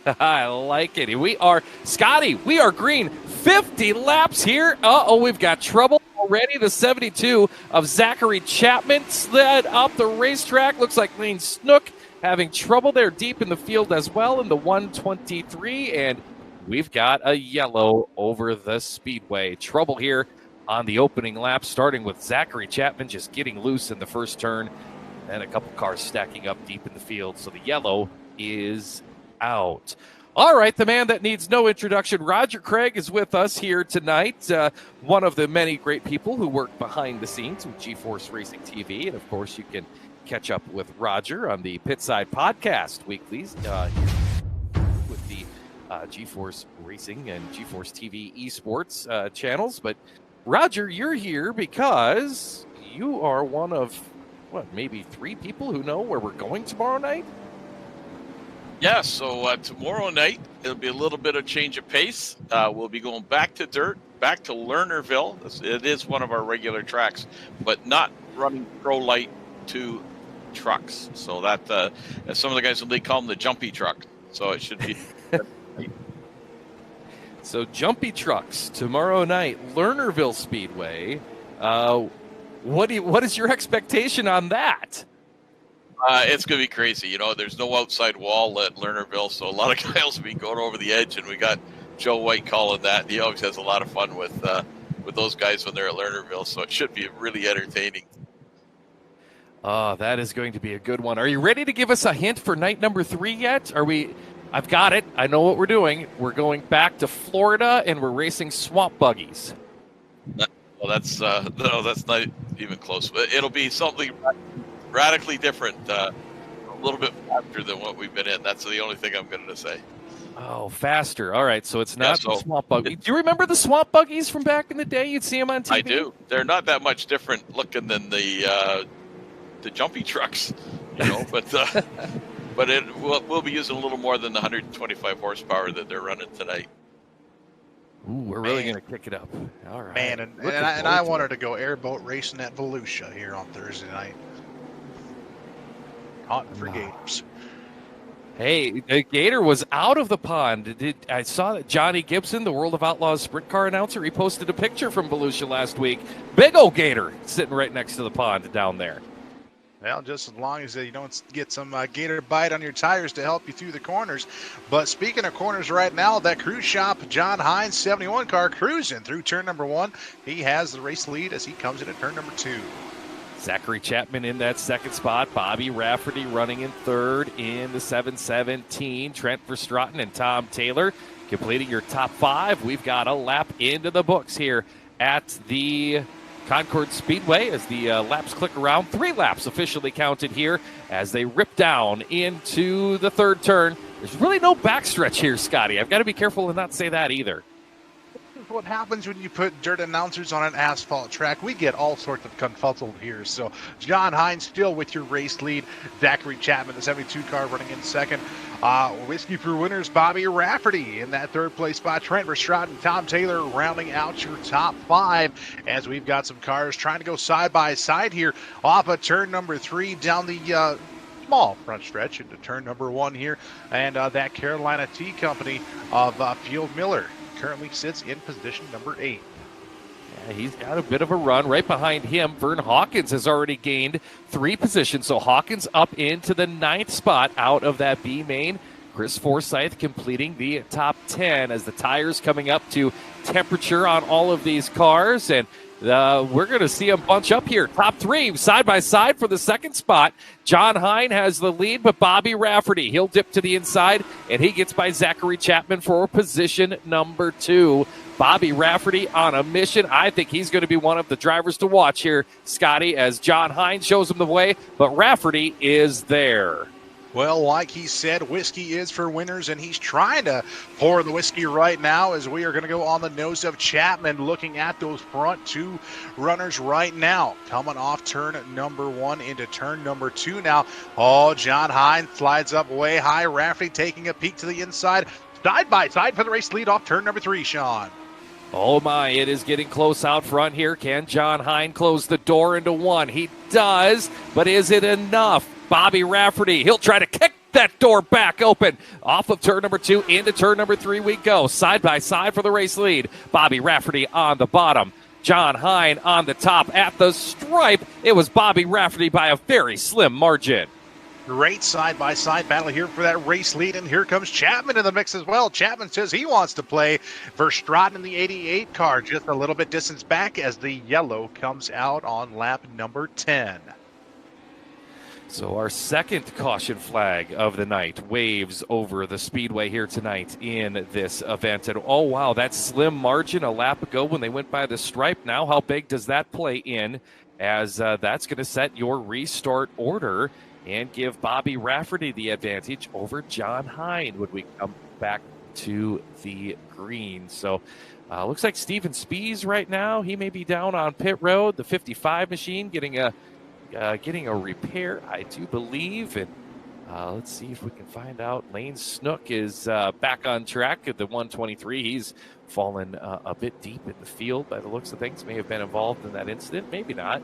I like it. We are, Scotty, we are green. 50 laps here. We've got trouble already. The 72 of Zachary Chapman slid up the racetrack. Looks like Lane Snook having trouble there deep in the field as well in the 123. And we've got a yellow over the speedway. Trouble here on the opening lap, starting with Zachary Chapman just getting loose in the first turn. And a couple cars stacking up deep in the field. So the yellow is out. All right, the man that needs no introduction, Roger Craig, is with us here tonight. One of the many great people who work behind the scenes with G-Force Racing TV. And, of course, you can catch up with Roger on the Pitside Podcast weeklies with the G-Force Racing and G-Force TV esports channels. But, Roger, you're here because you are one of, maybe 3 people who know where we're going tomorrow night? Yeah, so tomorrow night, it'll be a little bit of change of pace. We'll be going back to dirt, back to Lernerville. It is one of our regular tracks, but not running Pro Light 2 trucks. So that, some of the guys in the league call them the jumpy truck. So it should be. So jumpy trucks tomorrow night, Lernerville Speedway. What is your expectation on that? It's going to be crazy. You know, there's no outside wall at Lernerville, so a lot of guys will be going over the edge, and we got Joe White calling that. He always has a lot of fun with those guys when they're at Lernerville, so it should be really entertaining. Oh, that is going to be a good one. Are you ready to give us a hint for night number 3 yet? I've got it. I know what we're doing. We're going back to Florida, and we're racing swamp buggies. Well, that's no, that's not even close. But it'll be something radically different, a little bit faster than what we've been in. That's the only thing I'm going to say. Oh, faster. All right, so it's not so the swamp buggy. Do you remember the swamp buggies from back in the day? You'd see them on TV? I do. They're not that much different looking than the jumpy trucks, but we'll be using a little more than the 125 horsepower that they're running tonight. Ooh, we're really going to kick it up. All right. Man, and I wanted to go airboat racing at Volusia here on Thursday night. Hunting for gators. Hey, the gator was out of the pond. I saw that Johnny Gibson, the World of Outlaws sprint car announcer, he posted a picture from Volusia last week. Big old gator sitting right next to the pond down there. Well, just as long as you don't get some gator bite on your tires to help you through the corners. But speaking of corners right now, that cruise shop, John Hines 71 car cruising through turn number 1. He has the race lead as he comes in at turn number 2. Zachary Chapman in that second spot. Bobby Rafferty running in third in the 717. Trent Verstraeten and Tom Taylor completing your top 5. We've got a lap into the books here at the Concord Speedway as the laps click around. 3 laps officially counted here as they rip down into the third turn. There's really no backstretch here, Scotty. I've got to be careful and not say that either. What happens when you put dirt announcers on an asphalt track? We get all sorts of confuzzled here. So John Hines still with your race lead. Zachary Chapman, the 72 car, running in second. Whiskey for Winners, Bobby Rafferty in that third place spot. Trent Verstraeten and Tom Taylor rounding out your top 5 as we've got some cars trying to go side by side here off of turn number 3 down the small front stretch into turn number 1 here. And that Carolina Tea Company of Field Miller currently sits in position number 8. Yeah, he's got a bit of a run. Right behind him, Vern Hawkins has already gained 3 positions. So Hawkins up into the 9th spot out of that B main. Chris Forsyth completing the top 10 as the tires coming up to temperature on all of these cars. And we're going to see them bunch up here. Top 3 side by side for the second spot. John Hine has the lead, but Bobby Rafferty, he'll dip to the inside, and he gets by Zachary Chapman for position number 2. Bobby Rafferty on a mission. I think he's going to be one of the drivers to watch here, Scotty, as John Hine shows him the way, but Rafferty is there. Well, like he said, whiskey is for winners, and he's trying to pour the whiskey right now as we are going to go on the nose of Chapman, looking at those front 2 runners right now. Coming off turn number 1 into turn number 2 now. Oh, John Hines slides up way high. Rafferty taking a peek to the inside. Side by side for the race lead off turn number 3, Sean. Oh my, it is getting close out front here. Can John Hine close the door into 1? He does, but is it enough? Bobby Rafferty, he'll try to kick that door back open. Off of turn number 2 into turn number 3 we go. Side by side for the race lead. Bobby Rafferty on the bottom. John Hine on the top at the stripe. It was Bobby Rafferty by a very slim margin. Great side-by-side battle here for that race lead, and here comes Chapman in the mix as well. Chapman says he wants to play Verstraeten in the 88 car, just a little bit distance back as the yellow comes out on lap number 10. So our second caution flag of the night waves over the speedway here tonight in this event. And oh, wow, that slim margin a lap ago when they went by the stripe. Now how big does that play in, as that's going to set your restart order and give Bobby Rafferty the advantage over John Hine when we come back to the green. So looks like Steven Spees right now, he may be down on pit road. The 55 machine getting a repair, I do believe. And let's see if we can find out. Lane Snook is back on track at the 123. He's fallen a bit deep in the field by the looks of things. May have been involved in that incident, maybe not.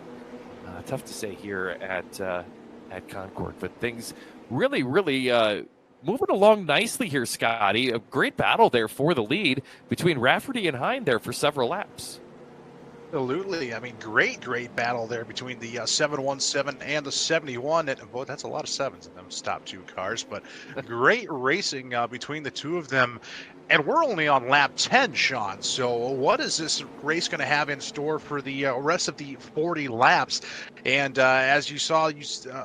Tough to say here at Concord, but things really moving along nicely here, Scotty. A great battle there for the lead between Rafferty and Hine there for several laps. Absolutely. I mean, great battle there between the 717 and the 71. And, boy, that's a lot of sevens in those top 2 cars, but great racing between the 2 of them. And we're only on lap 10, Sean. So what is this race going to have in store for the rest of the 40 laps? And as you saw,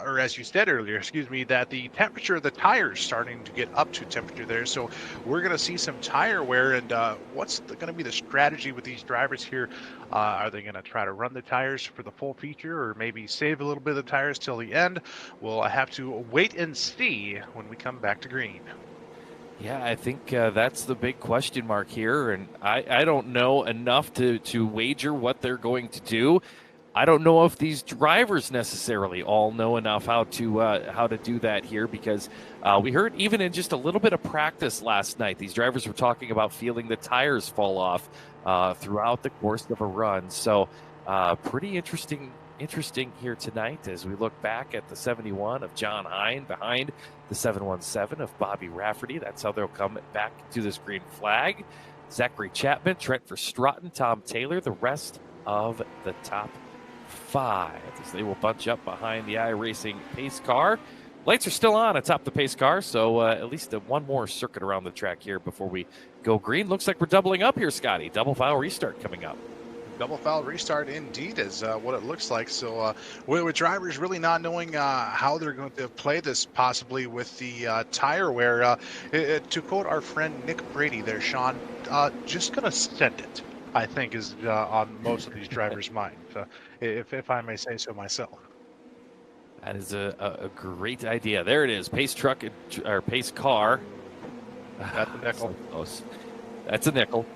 or as you said earlier, excuse me, that the temperature of the tires starting to get up to temperature there. So we're going to see some tire wear. And what's going to be the strategy with these drivers here? Are they going to try to run the tires for the full feature, or maybe save a little bit of the tires till the end? We'll have to wait and see when we come back to green. Yeah, I think that's the big question mark here, and I don't know enough to wager what they're going to do. I don't know if these drivers necessarily all know enough how to do that here, because we heard even in just a little bit of practice last night, these drivers were talking about feeling the tires fall off throughout the course of a run. So pretty interesting here tonight as we look back at the 71 of John Hine behind the 717 of Bobby Rafferty. That's how they'll come back to this green flag. Zachary Chapman, Trent Verstraeten, Tom Taylor, the rest of the top 5 as they will bunch up behind the iRacing pace car. Lights are still on atop the pace car, so at least one more circuit around the track here before we go green. Looks like we're doubling up here, Scotty. Double file restart coming up. Double foul restart indeed is what it looks like. So with drivers really not knowing how they're going to play this, possibly with the tire wear. To quote our friend Nick Brady there, Sean, just going to send it, I think, is on most of these drivers' minds, if I may say so myself. That is a great idea. There it is, pace truck or pace car. That's a nickel. That's a nickel.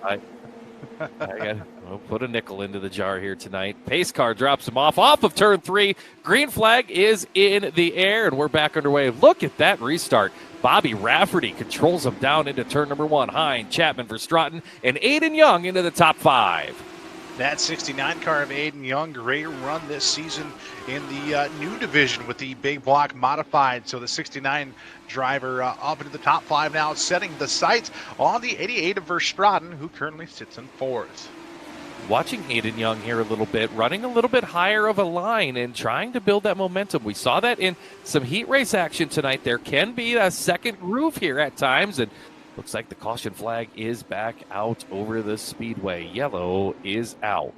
We'll put a nickel into the jar here tonight. Pace car drops him off of turn 3. Green flag is in the air, and we're back underway. Look at that restart. Bobby Rafferty controls him down into turn number 1. Hine, Chapman, Verstraeten, and Aiden Young into the top 5. That 69 car of Aiden Young, great run this season in the new division with the big block modified. So the 69 driver up into the top 5 now, setting the sights on the 88 of Verstraeten, who currently sits in 4th. Watching Aiden Young here a little bit, running a little bit higher of a line and trying to build that momentum. We saw that in some heat race action tonight. There can be a second groove here at times, and looks like the caution flag is back out over the speedway. Yellow is out.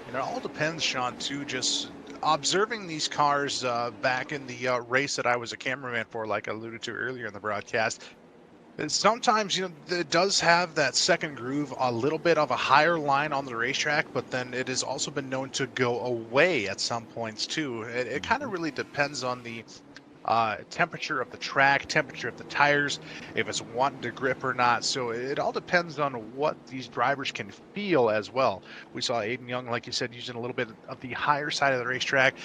And it all depends, Sean, too, just observing these cars back in the race that I was a cameraman for, like I alluded to earlier in the broadcast. Sometimes, it does have that second groove, a little bit of a higher line on the racetrack, but then it has also been known to go away at some points, too. It kind of really depends on the temperature of the track, temperature of the tires, if it's wanting to grip or not. So it all depends on what these drivers can feel as well. We saw Aiden Young, like you said, using a little bit of the higher side of the racetrack,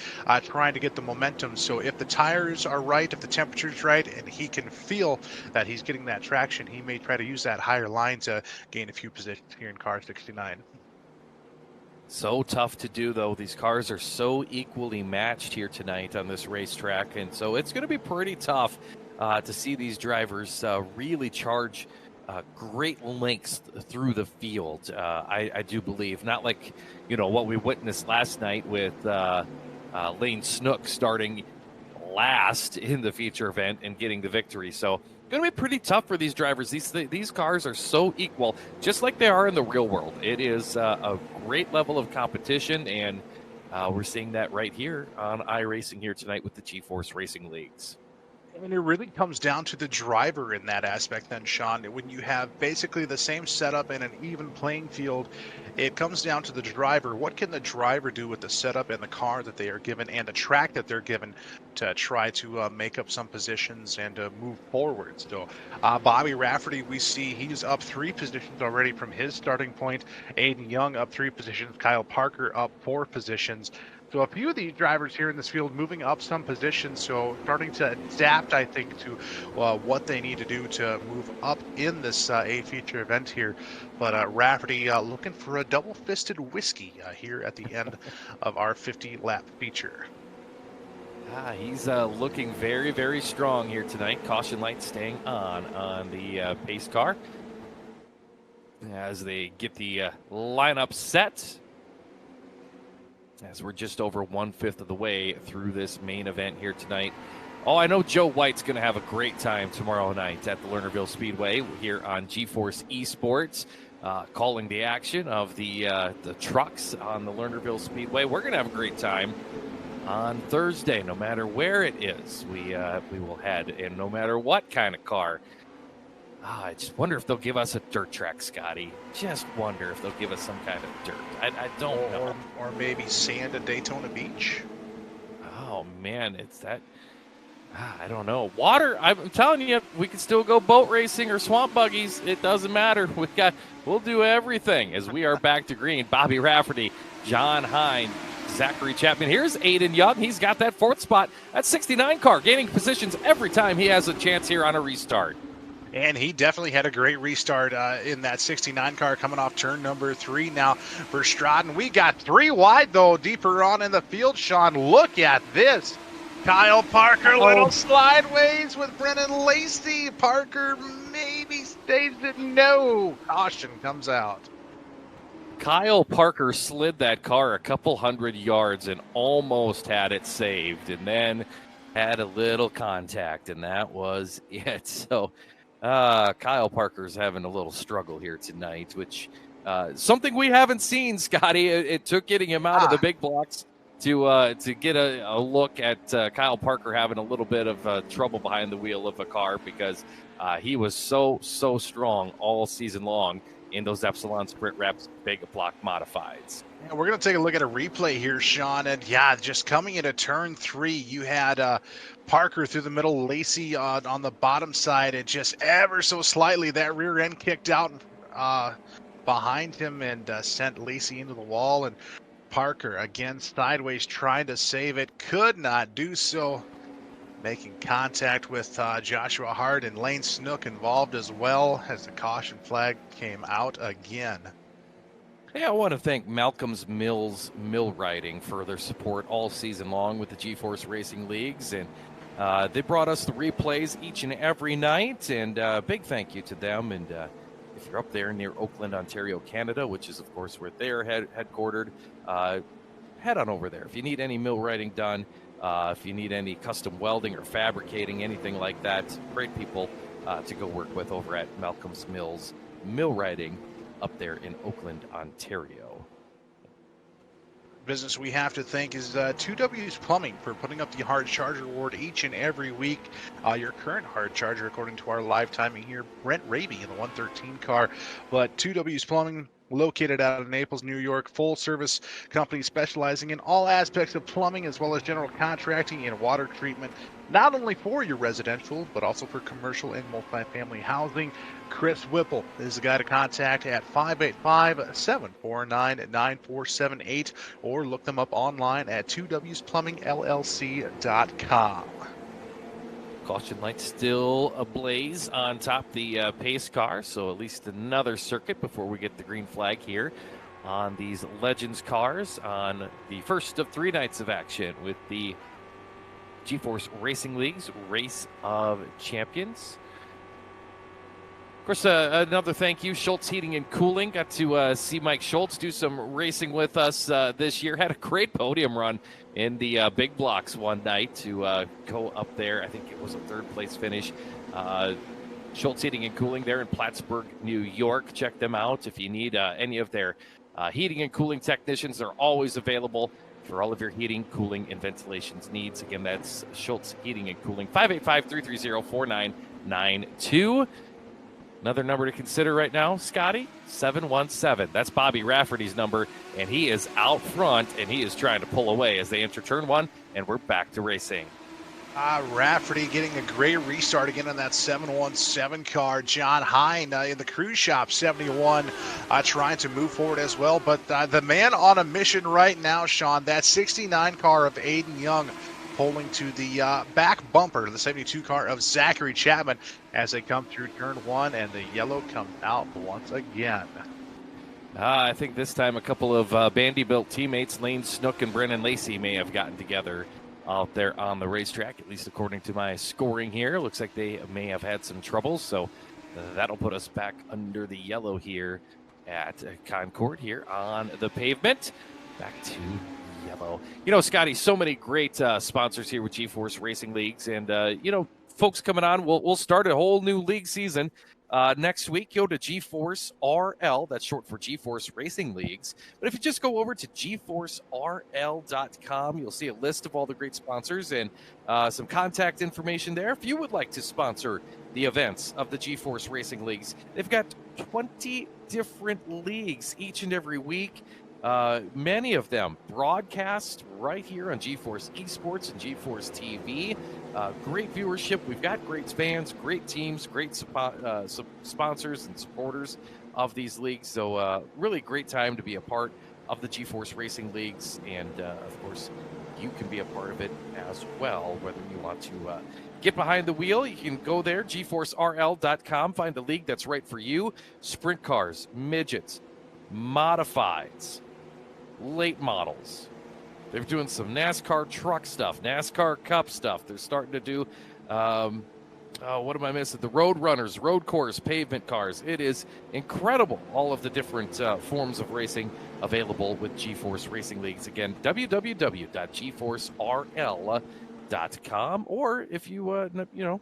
trying to get the momentum. So if the tires are right, if the temperature's right, and he can feel that he's getting that traction, he may try to use that higher line to gain a few positions here in car 69. So tough to do, though. These cars are so equally matched here tonight on this racetrack, and so it's going to be pretty tough to see these drivers really charge great lengths through the field. I do believe, not like what we witnessed last night with Lane Snook starting last in the feature event and getting the victory. So going to be pretty tough for these drivers. These cars are so equal, just like they are in the real world. It is a great level of competition, and we're seeing that right here on iRacing here tonight with the GeForce Racing Leagues. And it really comes down to the driver in that aspect then, Sean. When you have basically the same setup and an even playing field, it comes down to the driver. What can the driver do with the setup and the car that they are given and the track that they're given to try to make up some positions and move forward? So Bobby Rafferty, we see he's up 3 positions already from his starting point. Aiden Young up 3 positions. Kyle Parker up 4 positions. So a few of these drivers here in this field moving up some positions, so starting to adapt, I think, to what they need to do to move up in this A-feature event here. But Rafferty looking for a double-fisted whiskey here at the end of our 50-lap feature. He's looking very, very strong here tonight. Caution light staying on the pace car as they get the lineup set. As we're just over 1/5 of the way through this main event here tonight. Oh, I know Joe White's going to have a great time tomorrow night at the Lernerville Speedway here on GeForce Esports, calling the action of the trucks on the Lernerville Speedway. We're going to have a great time on Thursday, no matter where it is. We will head, and no matter what kind of car. I just wonder if they'll give us a dirt track, Scotty. Just wonder if they'll give us some kind of dirt. I don't know. Or maybe sand at Daytona Beach. Oh, man, it's that. I don't know. Water, I'm telling you, we can still go boat racing or swamp buggies. It doesn't matter. We'll do everything as we are back to green. Bobby Rafferty, John Hine, Zachary Chapman. Here's Aiden Young. He's got that 4th spot. That 69 car gaining positions every time he has a chance here on a restart. And he definitely had a great restart in that 69 car coming off turn number 3. Now for Stratton, we got 3 wide though, deeper on in the field. Sean, look at this. Kyle Parker, little slideways with Brennan Lacey. Parker maybe stays it. No. Caution comes out. Kyle Parker slid that car a couple hundred yards and almost had it saved, and then had a little contact, and that was it. So Kyle Parker's having a little struggle here tonight, which something we haven't seen, Scotty. It took getting him out of the big blocks to get a look at Kyle Parker having a little bit of trouble behind the wheel of a car, because he was so strong all season long in those Epsilon Sprint Reps big block modifieds. Yeah, we're going to take a look at a replay here, Sean. And yeah, just coming into turn 3, you had Parker through the middle, Lacey on the bottom side, and just ever so slightly that rear end kicked out behind him and sent Lacey into the wall. And Parker again sideways trying to save it, could not do so, making contact with Joshua Hart, and Lane Snook involved as well as the caution flag came out again. Hey, I want to thank Malcolm's Mills Mill Riding for their support all season long with the GeForce Racing Leagues, and they brought us the replays each and every night, and big thank you to them. And if you're up there near Oakland, Ontario, Canada, which is of course where they're headquartered, head on over there. If you need any mill riding done, if you need any custom welding or fabricating, anything like that, great people to go work with over at Malcolm's Mills Mill Riding up there in Oakland, Ontario. Business we have to thank is 2W's Plumbing for putting up the Hard Charger Award each and every week. Your current hard charger, according to our live timing here, Brent Raby in the 113 car. But 2W's Plumbing, located out of Naples, New York, full service company specializing in all aspects of plumbing as well as general contracting and water treatment, not only for your residential but also for commercial and multifamily housing. Chris Whipple is the guy to contact at 585-749-9478, or look them up online at 2wsplumbingllc.com. Caution light still ablaze on top the pace car, so at least another circuit before we get the green flag here on these Legends cars on the first of 3 nights of action with the GeForce Racing League's Race of Champions. Of course, another thank you, Schultz Heating and Cooling. Got to see Mike Schultz do some racing with us this year. Had a great podium run in the big blocks one night to go up there. I think it was a 3rd place finish. Schultz Heating and Cooling there in Plattsburgh, New York. Check them out if you need any of their heating and cooling technicians. They're always available for all of your heating, cooling, and needs. Again, that's Schultz Heating and Cooling, 585-330-4992. Another number to consider right now, Scotty, 717. That's Bobby Rafferty's number, and he is out front, and he is trying to pull away as they enter turn 1, and we're back to racing. Rafferty getting a great restart again on that 717 car. John Hine in the cruise shop, 71, trying to move forward as well. But the man on a mission right now, Sean, that 69 car of Aiden Young, pulling to the back bumper, the 72 car of Zachary Chapman as they come through turn 1, and the yellow comes out once again. I think this time a couple of Bandybuilt teammates, Lane Snook and Brennan Lacey, may have gotten together out there on the racetrack, at least according to my scoring here. Looks like they may have had some trouble, so that'll put us back under the yellow here at Concord here on the pavement. Back to yellow. Scotty, so many great sponsors here with GeForce Racing Leagues, and folks coming on. We'll start a whole new league season next week. Go to GeForce RL. That's short for GeForce Racing Leagues. But if you just go over to GForceRL.com, you'll see a list of all the great sponsors and some contact information there. If you would like to sponsor the events of the GeForce Racing Leagues, they've got 20 different leagues each and every week. Many of them broadcast right here on GeForce Esports and GeForce TV. Great viewership. We've got great fans, great teams, great sponsors and supporters of these leagues. So really great time to be a part of the GeForce Racing Leagues. And of course, you can be a part of it as well, whether you want to get behind the wheel. You can go there, GForceRL.com, find the league that's right for you. Sprint cars, midgets, modifieds, late models. They're doing some NASCAR truck stuff, NASCAR Cup stuff. They're starting to do, what am I missing? The road runners, road course, pavement cars. It is incredible, all of the different forms of racing available with GeForce Racing Leagues. Again, www.GForceRL.com. Or if you,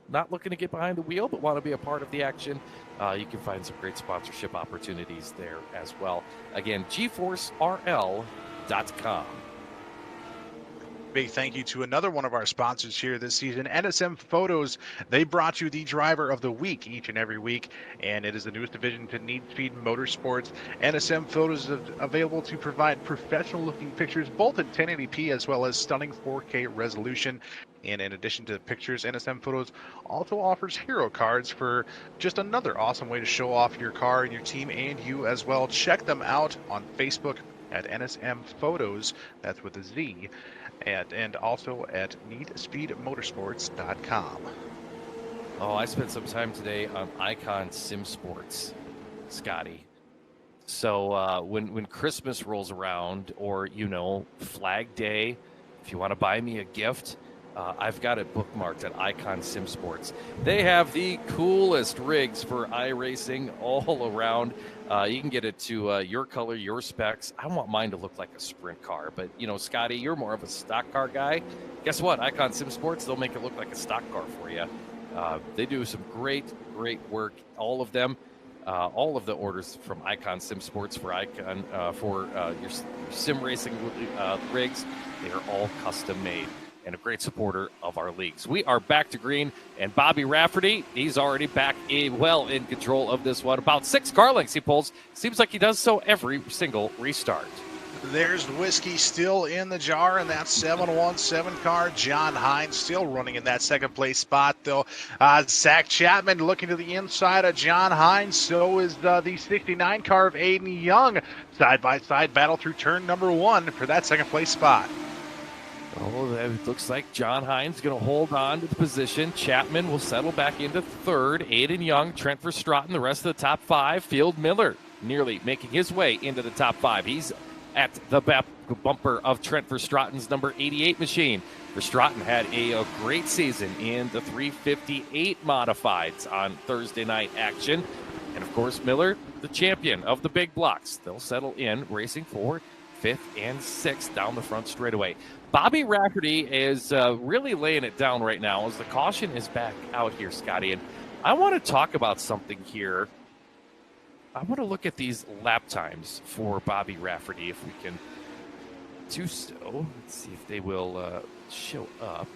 not looking to get behind the wheel but want to be a part of the action, you can find some great sponsorship opportunities there as well. Again, GForceRL.com. Big thank you to another one of our sponsors here this season, NSM Photos. They brought you the driver of the week each and every week, and it is the newest division to Need Speed Motorsports. NSM Photos is available to provide professional-looking pictures, both in 1080p as well as stunning 4K resolution. And in addition to pictures, NSM Photos also offers hero cards for just another awesome way to show off your car and your team and you as well. Check them out on Facebook at NSM Photos, that's with a Z, and also at needspeedmotorsports.com. Oh, I spent some time today on Icon Sim Sports, Scotty. So when Christmas rolls around, or Flag Day, if you want to buy me a gift, I've got it bookmarked at Icon Sim Sports. They have the coolest rigs for iRacing all around. You can get it to your color, your specs. I want mine to look like a sprint car, but Scotty, you're more of a stock car guy. Guess what? Icon Sim Sports, they'll make it look like a stock car for you. They do some great work. All of them, all of the orders from Icon Sim Sports for Icon for your sim racing rigs, they are all custom made and a great supporter of our leagues. We are back to green, and Bobby Rafferty, he's already back in control of this one. About 6 car lengths he pulls. Seems like he does so every single restart. There's whiskey still in the jar in that 717 car. John Hines still running in that second place spot, though. Zach Chapman looking to the inside of John Hines. So is the 69 car of Aiden Young. Side-by-side battle through turn number 1 for that second place spot. Oh, it looks like John Hines going to hold on to the position. Chapman will settle back into third. Aiden Young, Trent Verstraeten, the rest of the top 5. Field Miller nearly making his way into the top 5. He's at the bumper of Trent Verstraeten's number 88 machine. Verstraeten had a great season in the 358 modifieds on Thursday night action. And, of course, Miller, the champion of the big blocks. They'll settle in racing for 5th and 6th down the front straightaway. Bobby Rafferty is really laying it down right now as the caution is back out here, Scotty. And I want to talk about something here. I want to look at these lap times for Bobby Rafferty, if we can do so. Let's see if they will show up.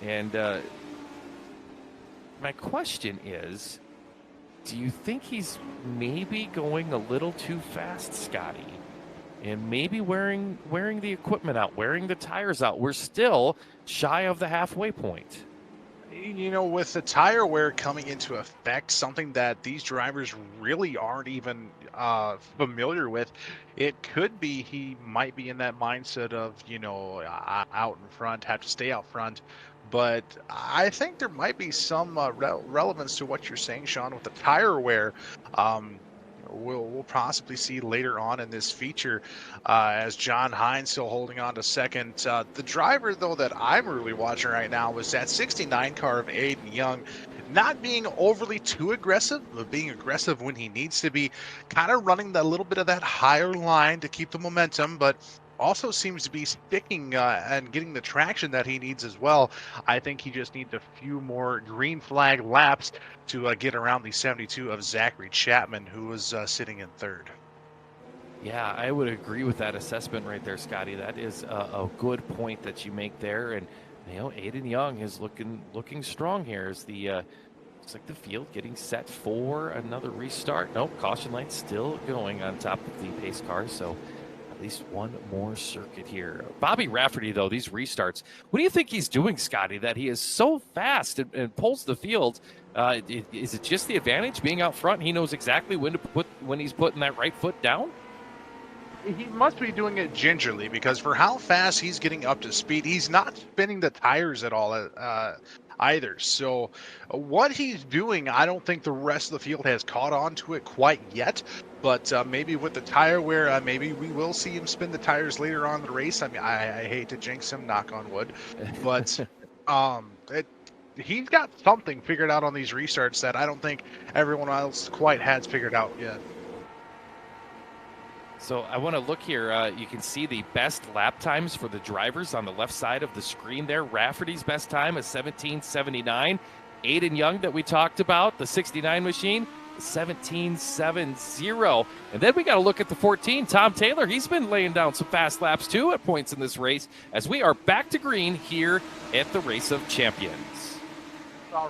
And my question is, do you think he's maybe going a little too fast, Scotty? And maybe wearing the equipment out, wearing the tires out. We're still shy of the halfway point. With the tire wear coming into effect, something that these drivers really aren't even familiar with, it could be he might be in that mindset of, out in front, have to stay out front. But I think there might be some relevance to what you're saying, Sean, with the tire wear. we'll possibly see later on in this feature as John Hines still holding on to second. The driver, though, that I'm really watching right now was that 69 car of Aiden Young, not being overly too aggressive, but being aggressive when he needs to be, kind of running a little bit of that higher line to keep the momentum, but also seems to be sticking and getting the traction that he needs as well. I think he just needs a few more green flag laps to get around the 72 of Zachary Chapman, who was sitting in third. Yeah, I would agree with that assessment right there, Scotty. That is a good point that you make there. And Aiden Young is looking strong here. As the looks like the field getting set for another restart. Nope, caution light still going on top of the pace car. So at least one more circuit here. Bobby Rafferty, though, these restarts, what do you think he's doing, Scotty, that he is so fast and pulls the field? Is it just the advantage being out front? He knows exactly when he's putting that right foot down? He must be doing it gingerly, because for how fast he's getting up to speed, he's not spinning the tires at all either. So what he's doing, I don't think the rest of the field has caught on to it quite yet. But maybe with the tire wear, maybe we will see him spin the tires later on in the race. I mean, I hate to jinx him, knock on wood. But he's got something figured out on these restarts that I don't think everyone else quite has figured out yet. So I want to look here. You can see the best lap times for the drivers on the left side of the screen there. Rafferty's best time is 17:79. Aiden Young that we talked about, the 69 machine, 17:70. And then we got to look at the 14. Tom Taylor, he's been laying down some fast laps too at points in this race as we are back to green here at the Race of Champions.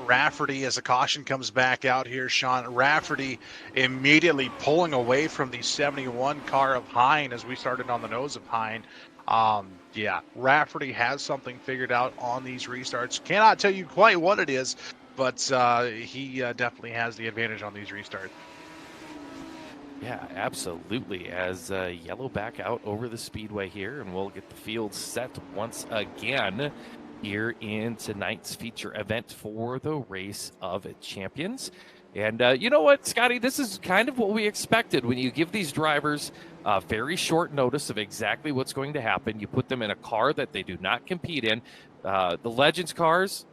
Rafferty, as the caution comes back out here, Sean, Rafferty immediately pulling away from the 71 car of Hine as we started on the nose of Hine. Yeah, Rafferty has something figured out on these restarts. Cannot tell you quite what it is, but he definitely has the advantage on these restarts. Yeah, absolutely. As yellow back out over the speedway here, and we'll get the field set once again here in tonight's feature event for the Race of Champions. And you know what, Scotty, this is kind of what we expected when you give these drivers very short notice of exactly what's going to happen. You put them in a car that they do not compete in. The Legends cars,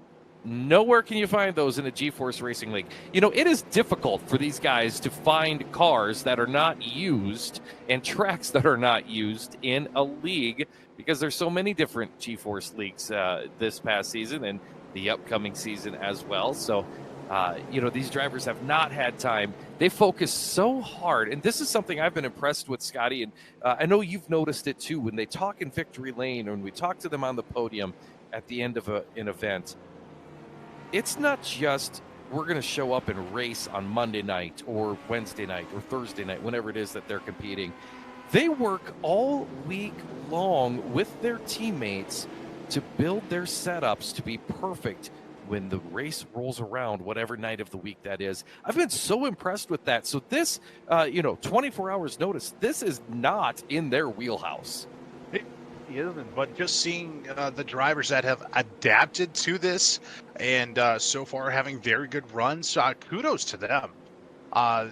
nowhere can you find those in a GeForce Racing League. It is difficult for these guys to find cars that are not used and tracks that are not used in a league, because there's so many different GeForce leagues this past season and the upcoming season as well. So, these drivers have not had time. They focus so hard, and this is something I've been impressed with, Scotty, and I know you've noticed it too when they talk in victory lane or when we talk to them on the podium at the end of an event. It's not just we're going to show up and race on Monday night or Wednesday night or Thursday night, whenever it is that they're competing. They work all week long with their teammates to build their setups to be perfect when the race rolls around, whatever night of the week that is. I've been so impressed with that. So this, 24 hours notice, this is not in their wheelhouse. It isn't, but just seeing the drivers that have adapted to this and so far having very good runs, kudos to them.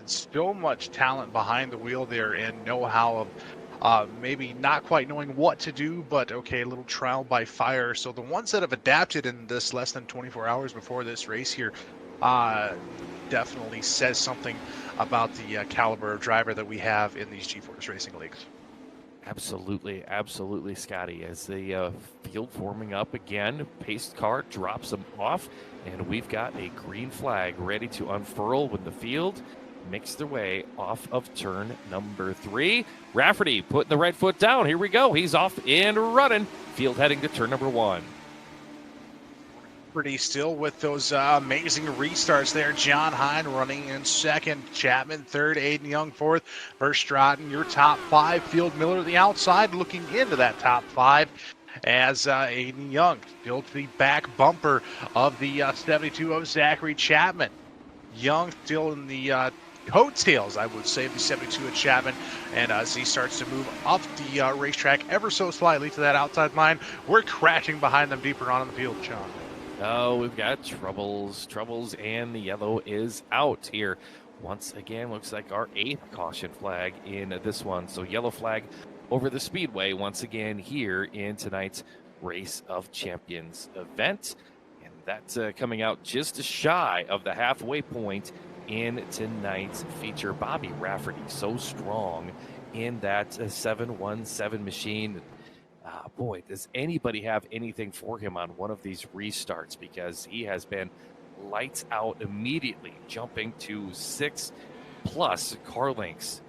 So much talent behind the wheel there and know-how of maybe not quite knowing what to do, but okay, a little trial by fire. So the ones that have adapted in this less than 24 hours before this race here definitely says something about the caliber of driver that we have in these GeForce Racing Leagues. Absolutely, Scotty. As the field forming up again, pace car drops them off, and we've got a green flag ready to unfurl when the field makes their way off of turn number 3. Rafferty putting the right foot down. Here we go. He's off and running. Field heading to turn number 1. Still with those amazing restarts there. John Hine running in second, Chapman third, Aiden Young fourth, Verstraeten, your top 5. Field Miller the outside looking into that top 5 as Aiden Young still to the back bumper of the 72 of Zachary Chapman. Young still in the coattails, I would say, of the 72 of Chapman, and as he starts to move up the racetrack ever so slightly to that outside line, we're crashing behind them deeper on in the field, Sean. Oh, we've got troubles, and the yellow is out here. once again, looks like our 8th caution flag in this one. So yellow flag over the speedway once again here in tonight's Race of Champions event. And that's coming out just shy of the halfway point in tonight's feature. Bobby Rafferty, so strong in that 717 machine. Boy, does anybody have anything for him on one of these restarts, because he has been lights out immediately, jumping to 6+ car lengths.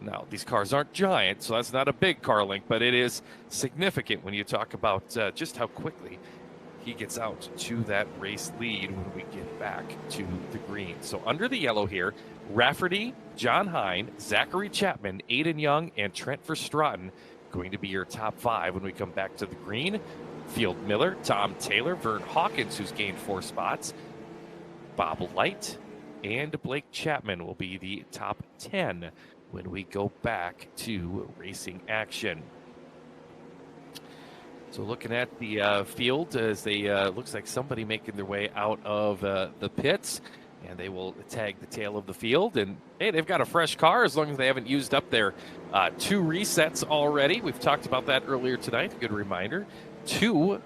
Now, these cars aren't giant, so that's not a big car length, but it is significant when you talk about just how quickly he gets out to that race lead when we get back to the green. So under the yellow here, Rafferty, John Hine, Zachary Chapman, Aiden Young, and Trent Verstraeten going to be your top 5 when we come back to the green. Field Miller, Tom Taylor, Vern Hawkins, who's gained 4 spots, Bob Light, and Blake Chapman will be the top 10 when we go back to racing action. So looking at the field as they looks like somebody making their way out of the pits, and they will tag the tail of the field. And hey, they've got a fresh car as long as they haven't used up their 2 resets already. We've talked about that earlier tonight. Good reminder. 2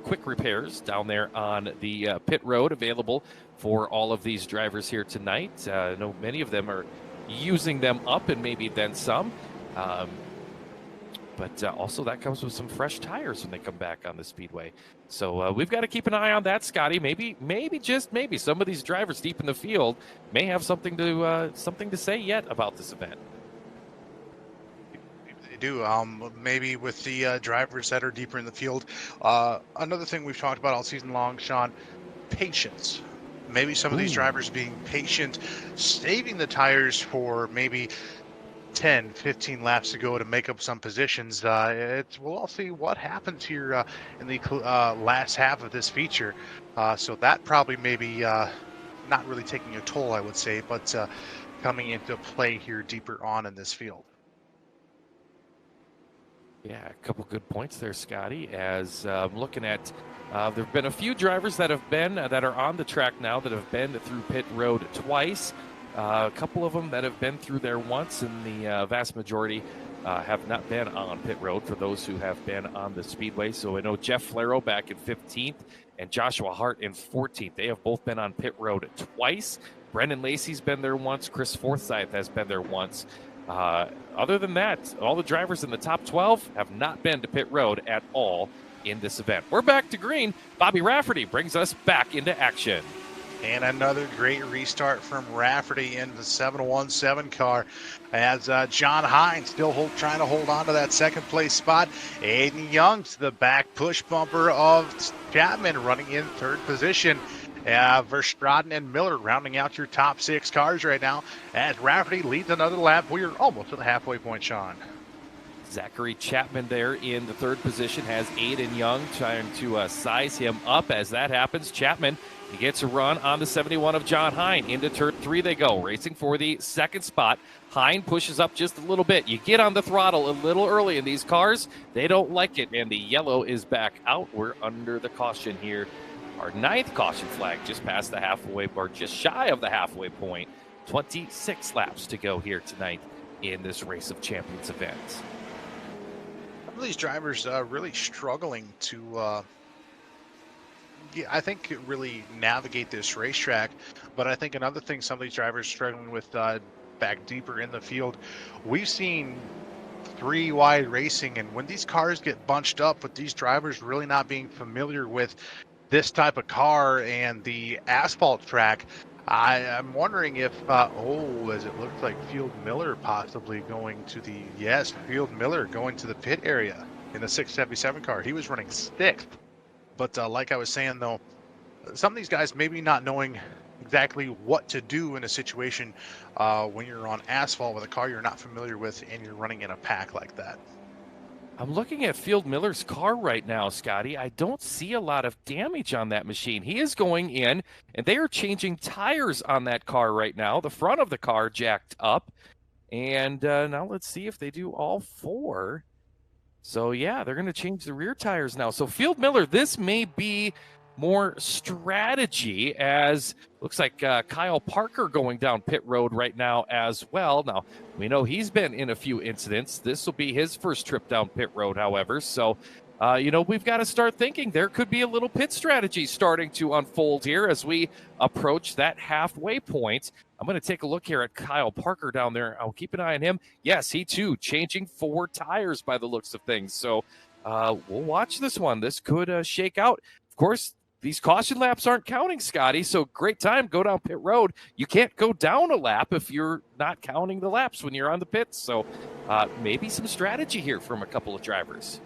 quick repairs down there on the pit road available for all of these drivers here tonight. I know many of them are using them up and maybe then some. But also that comes with some fresh tires when they come back on the speedway. So we've got to keep an eye on that, Scotty. Maybe just maybe some of these drivers deep in the field may have something to say yet about this event. They do. Maybe with the drivers that are deeper in the field. Another thing we've talked about all season long, Sean, patience. Maybe some of these drivers being patient, saving the tires for maybe 10, 15 laps to go to make up some positions. We'll all see what happens here in the last half of this feature. So that probably maybe not really taking a toll, I would say, but coming into play here deeper on in this field. Yeah, a couple good points there, Scotty. As I'm looking at, there have been a few drivers that are on the track now that have been through pit road twice. A couple of them that have been through there once, and the vast majority have not been on pit road for those who have been on the speedway. So I know Jeff Flero back in 15th and Joshua Hart in 14th. They have both been on pit road twice. Brendan Lacey's been there once. Chris Forsyth has been there once. Other than that, all the drivers in the top 12 have not been to pit road at all in this event. We're back to green. Bobby Rafferty brings us back into action. And another great restart from Rafferty in the 717 car as John Hine still trying to hold on to that second place spot. Aiden Young to the back push bumper of Chapman running in 3rd position. Verstraeten and Miller rounding out your top 6 cars right now as Rafferty leads another lap. We are almost at the halfway point, Sean. Zachary Chapman there in the 3rd position has Aiden Young trying to size him up. As that happens, Chapman, he gets a run on the 71 of John Hine. Into turn 3 they go, racing for the 2nd spot. Hine pushes up just a little bit. You get on the throttle a little early in these cars. They don't like it, and the yellow is back out. We're under the caution here. Our 9th caution flag just past the halfway, or just shy of the halfway point. 26 laps to go here tonight in this Race of Champions event. Some of these drivers really struggling to I think really navigate this racetrack, but I think another thing some of these drivers struggling with back deeper in the field, we've seen 3 wide racing, and when these cars get bunched up with these drivers really not being familiar with this type of car and the asphalt track, I'm wondering if as it looks like Field Miller possibly going to the Field Miller going to the pit area in the 677 car. He was running 6th. But like I was saying, though, some of these guys maybe not knowing exactly what to do in a situation when you're on asphalt with a car you're not familiar with and you're running in a pack like that. I'm looking at Field Miller's car right now, Scotty. I don't see a lot of damage on that machine. He is going in, and they are changing tires on that car right now. The front of the car jacked up. And now let's see if they do all 4. So, yeah, they're going to change the rear tires now. So, Field Miller, this may be more strategy, as looks like Kyle Parker going down pit road right now as well. Now, we know he's been in a few incidents. This will be his first trip down pit road, however. So, we've got to start thinking there could be a little pit strategy starting to unfold here as we approach that halfway point. I'm going to take a look here at Kyle Parker down there. I'll keep an eye on him. Yes, he too changing 4 tires by the looks of things. So we'll watch this one. This could shake out. Of course, these caution laps aren't counting, Scotty. So great time. Go down pit road. You can't go down a lap if you're not counting the laps when you're on the pits. So maybe some strategy here from a couple of drivers.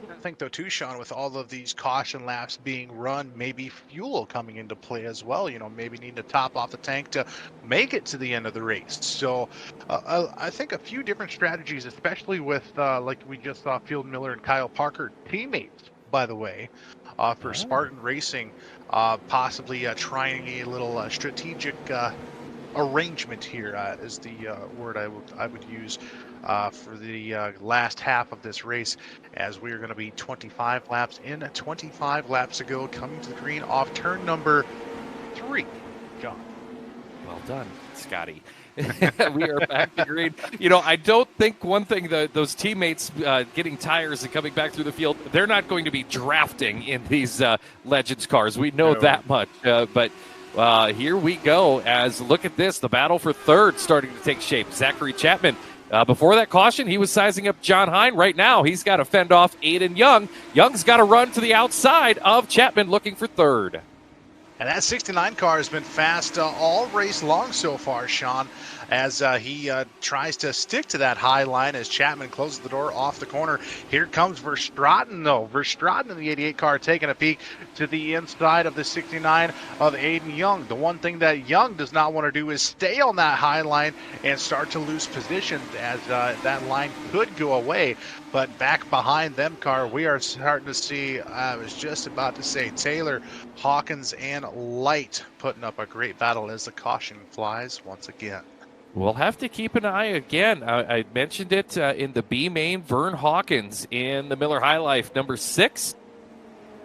I think, though, too, Sean, with all of these caution laps being run, maybe fuel coming into play as well. Maybe needing to top off the tank to make it to the end of the race. So I think a few different strategies, especially with, like we just saw Field Miller and Kyle Parker, teammates, by the way, for Spartan Racing, possibly trying a little strategic arrangement here is the word I would use for the last half of this race, as we are going to be 25 laps in, 25 laps to go, coming to the green off turn number 3. John. Well done, Scotty. We are back to green. I don't think one thing those teammates getting tires and coming back through the field, they're not going to be drafting in these Legends cars. We know that much. But here we go as look at this. The battle for third starting to take shape. Zachary Chapman. Before that caution, he was sizing up John Hine. Right now, he's got to fend off Aiden Young. Young's got to run to the outside of Chapman looking for third. And that 69 car has been fast all race long so far, Sean, as he tries to stick to that high line as Chapman closes the door off the corner. Here comes Verstraeten, though. Verstraeten in the 88 car taking a peek to the inside of the 69 of Aiden Young. The one thing that Young does not want to do is stay on that high line and start to lose position, as that line could go away. But back behind them car, we are starting to see, I was just about to say, Taylor, Hawkins, and Light putting up a great battle as the caution flies once again. We'll have to keep an eye again. I mentioned it in the B main. Vern Hawkins in the Miller High Life, number 6.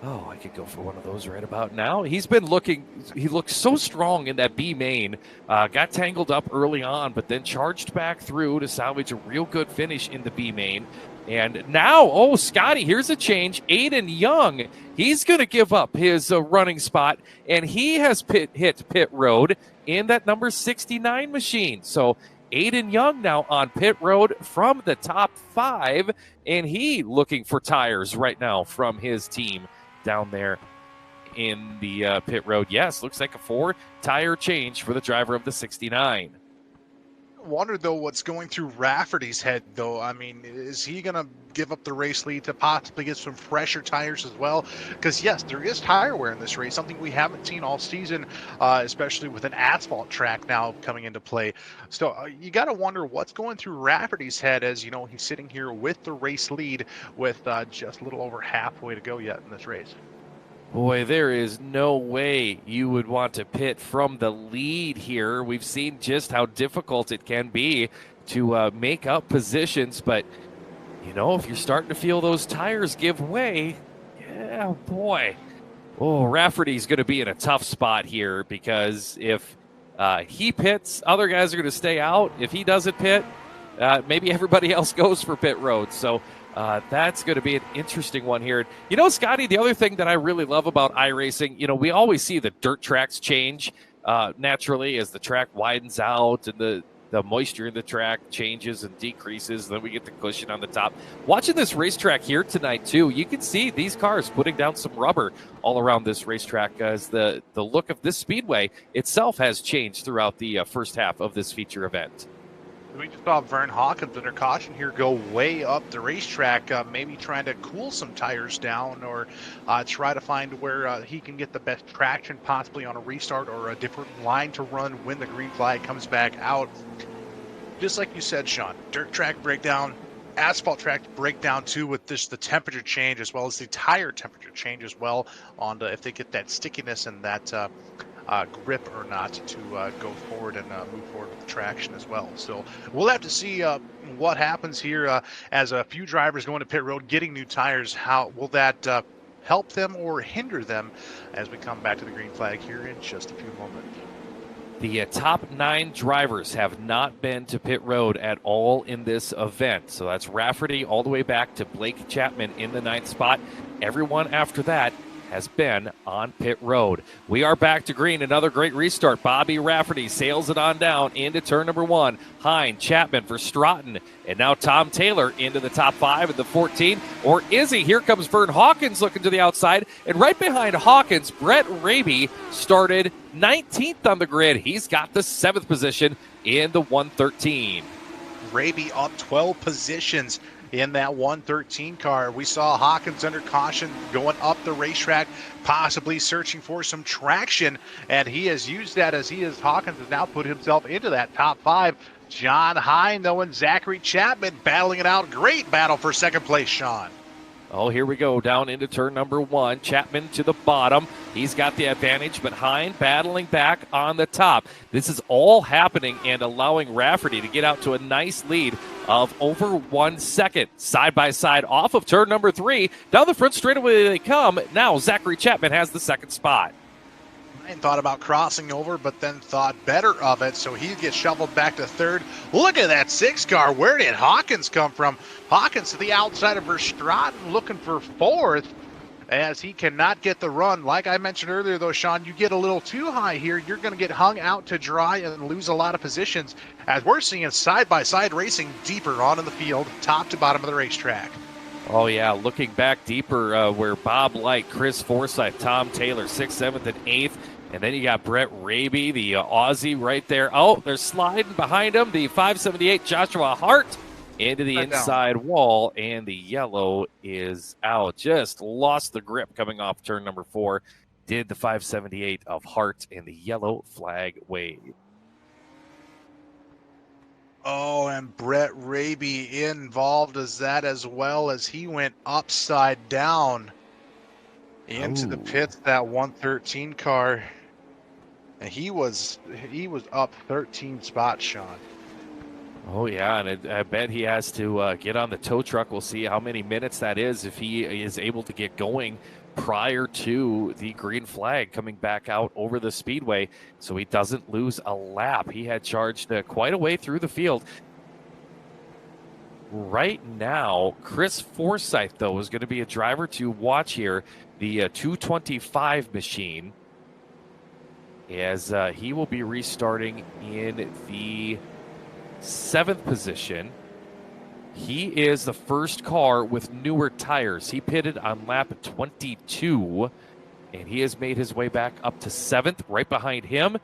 Oh, I could go for one of those right about now. He looked so strong in that B main. Got tangled up early on, but then charged back through to salvage a real good finish in the B main. And now, Scotty, here's a change. Aiden Young, he's going to give up his running spot, and he has hit pit road in that number 69 machine. So Aiden Young now on pit road from the top 5, and he looking for tires right now from his team down there in the pit road. Yes, looks like a 4-tire change for the driver of the 69. Wonder, though, what's going through Rafferty's head, though. I mean, is he going to give up the race lead to possibly get some fresher tires as well? Because, yes, there is tire wear in this race, something we haven't seen all season, especially with an asphalt track now coming into play. So you got to wonder what's going through Rafferty's head as, he's sitting here with the race lead with just a little over halfway to go yet in this race. Boy, there is no way you would want to pit from the lead here. We've seen just how difficult it can be to make up positions, but, if you're starting to feel those tires give way, yeah, boy. Rafferty's going to be in a tough spot here, because if he pits, other guys are going to stay out. If he doesn't pit, maybe everybody else goes for pit road. So that's going to be an interesting one here. Scotty, the other thing that I really love about iRacing, we always see the dirt tracks change naturally as the track widens out and the moisture in the track changes and decreases. Then we get the cushion on the top. Watching this racetrack here tonight, too, you can see these cars putting down some rubber all around this racetrack as the look of this speedway itself has changed throughout the first half of this feature event. We just saw Vern Hawkins under caution here go way up the racetrack, maybe trying to cool some tires down or try to find where he can get the best traction possibly on a restart or a different line to run when the green flag comes back out. Just like you said, Sean, dirt track breakdown, asphalt track breakdown too, with the temperature change as well as the tire temperature change as well on if they get that stickiness and that grip or not to go forward and move forward with the traction as well. So we'll have to see what happens here as a few drivers going to pit road getting new tires. How will that help them or hinder them as we come back to the green flag here in just a few moments. The top 9 drivers have not been to pit road at all in this event. So that's Rafferty all the way back to Blake Chapman in the 9th spot. Everyone after that has been on pit road. We are back to green. Another great restart. Bobby Rafferty sails it on down into turn number 1. Hine, Chapman for Stratton. And now Tom Taylor into the top 5 at the 14. Or is he? Here comes Vern Hawkins looking to the outside. And right behind Hawkins, Brett Raby started 19th on the grid. He's got the 7th position in the 113. Raby up 12 positions in that 113 car. We saw Hawkins under caution going up the racetrack, possibly searching for some traction, and he has used that Hawkins has now put himself into that top 5. John Hine, though, and Zachary Chapman battling it out. Great battle for second place, Sean. Oh, here we go, down into turn number 1. Chapman to the bottom. He's got the advantage, but Hine battling back on the top. This is all happening and allowing Rafferty to get out to a nice lead of over 1 second. Side by side off of turn number 3. Down the front straightaway they come. Now Zachary Chapman has the 2nd spot. Hine thought about crossing over, but then thought better of it, so he gets shuffled back to 3rd. Look at that 6 car. Where did Hawkins come from? Hawkins to the outside of Verstraeten looking for 4th as he cannot get the run. Like I mentioned earlier, though, Sean, you get a little too high here, you're going to get hung out to dry and lose a lot of positions, as we're seeing side-by-side racing deeper on in the field, top to bottom of the racetrack. Oh, yeah, looking back deeper where Bob Light, Chris Forsyth, Tom Taylor, 6th, 7th, and 8th. And then you got Brett Raby, the Aussie right there. Oh, they're sliding behind him. The 578 Joshua Hart into the inside wall, and the yellow is out. Just lost the grip coming off turn number 4. Did the 578 of Hart, and the yellow flag wave. Oh, and Brett Raby involved as that as well, as he went upside down into the pits, that 113 car. And he was up 13 spots, Sean. Oh, yeah, and I bet he has to get on the tow truck. We'll see how many minutes that is if he is able to get going prior to the green flag coming back out over the speedway so he doesn't lose a lap. He had charged quite a way through the field. Right now, Chris Forsyth, though, is going to be a driver to watch here. The 225 machine, as he will be restarting in the 7th position. He is the first car with newer tires. He pitted on lap 22, and he has made his way back up to 7th. Right behind him,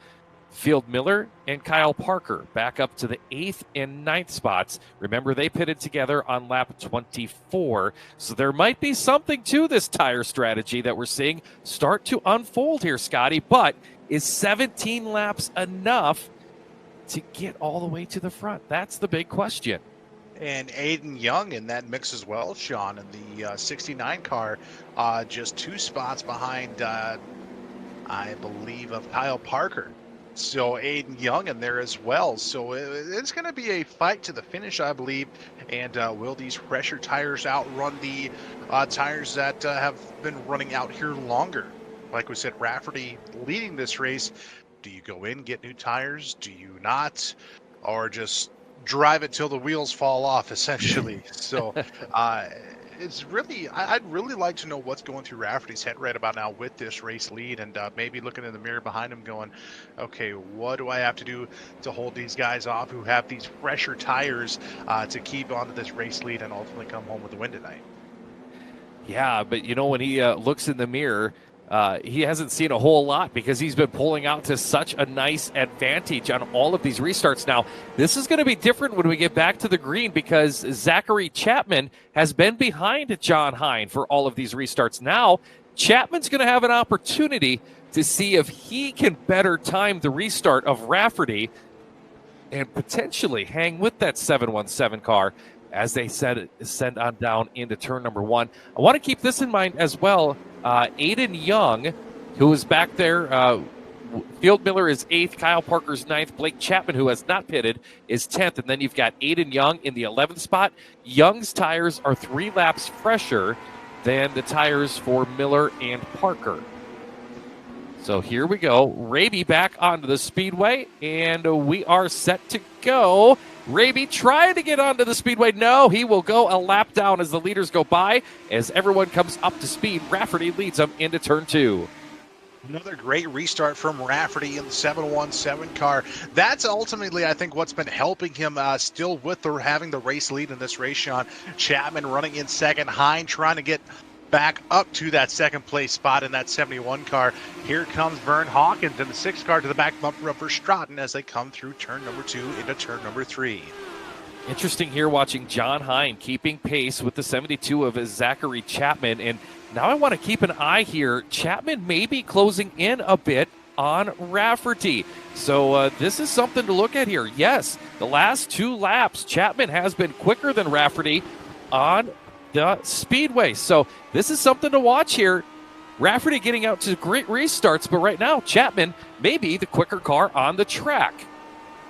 Field Miller and Kyle Parker back up to the 8th and 9th spots. Remember, they pitted together on lap 24, so there might be something to this tire strategy that we're seeing start to unfold here, Scotty, but is 17 laps enough to get all the way to the front? That's the big question. And Aiden Young in that mix as well, Sean, in the 69 car, just 2 spots behind, I believe, of Kyle Parker. So Aiden Young in there as well. So it's going to be a fight to the finish, I believe. And will these fresher tires outrun the tires that have been running out here longer? Like we said, Rafferty leading this race. Do you go in, get new tires? Do you not? Or just drive it till the wheels fall off, essentially? So it's really, I'd really like to know what's going through Rafferty's head right about now with this race lead, and maybe looking in the mirror behind him going, okay, what do I have to do to hold these guys off who have these fresher tires to keep onto this race lead and ultimately come home with the win tonight? Yeah, but you know, when he looks in the mirror, he hasn't seen a whole lot because he's been pulling out to such a nice advantage on all of these restarts. Now, this is going to be different when we get back to the green because Zachary Chapman has been behind John Hine for all of these restarts. Now, Chapman's going to have an opportunity to see if he can better time the restart of Rafferty and potentially hang with that 717 car as they send on down into turn number 1. I want to keep this in mind as well. Aiden Young, who is back there, Field Miller is 8th, Kyle Parker's 9th, Blake Chapman, who has not pitted, is 10th, and then you've got Aiden Young in the 11th spot. Young's tires are 3 laps fresher, than the tires for Miller and Parker. So here we go. Raby back onto the speedway, and we are set to go. Raby trying to get onto the speedway. No, he will go a lap down as the leaders go by. As everyone comes up to speed, Rafferty leads them into turn 2. Another great restart from Rafferty in the 717 car. That's ultimately, I think, what's been helping him still with having the race lead in this race, Sean. Chapman running in second. Hine trying to get back up to that second place spot in that 71 car. Here comes Vern Hawkins in the 6 car to the back bumper of Verstraeten as they come through turn number 2 into turn number 3. Interesting here watching John Hine keeping pace with the 72 of Zachary Chapman. And now I want to keep an eye here. Chapman may be closing in a bit on Rafferty. So this is something to look at here. Yes, the last 2 laps, Chapman has been quicker than Rafferty on the speedway. So this is something to watch here. Rafferty getting out to great restarts, but right now Chapman may be the quicker car on the track.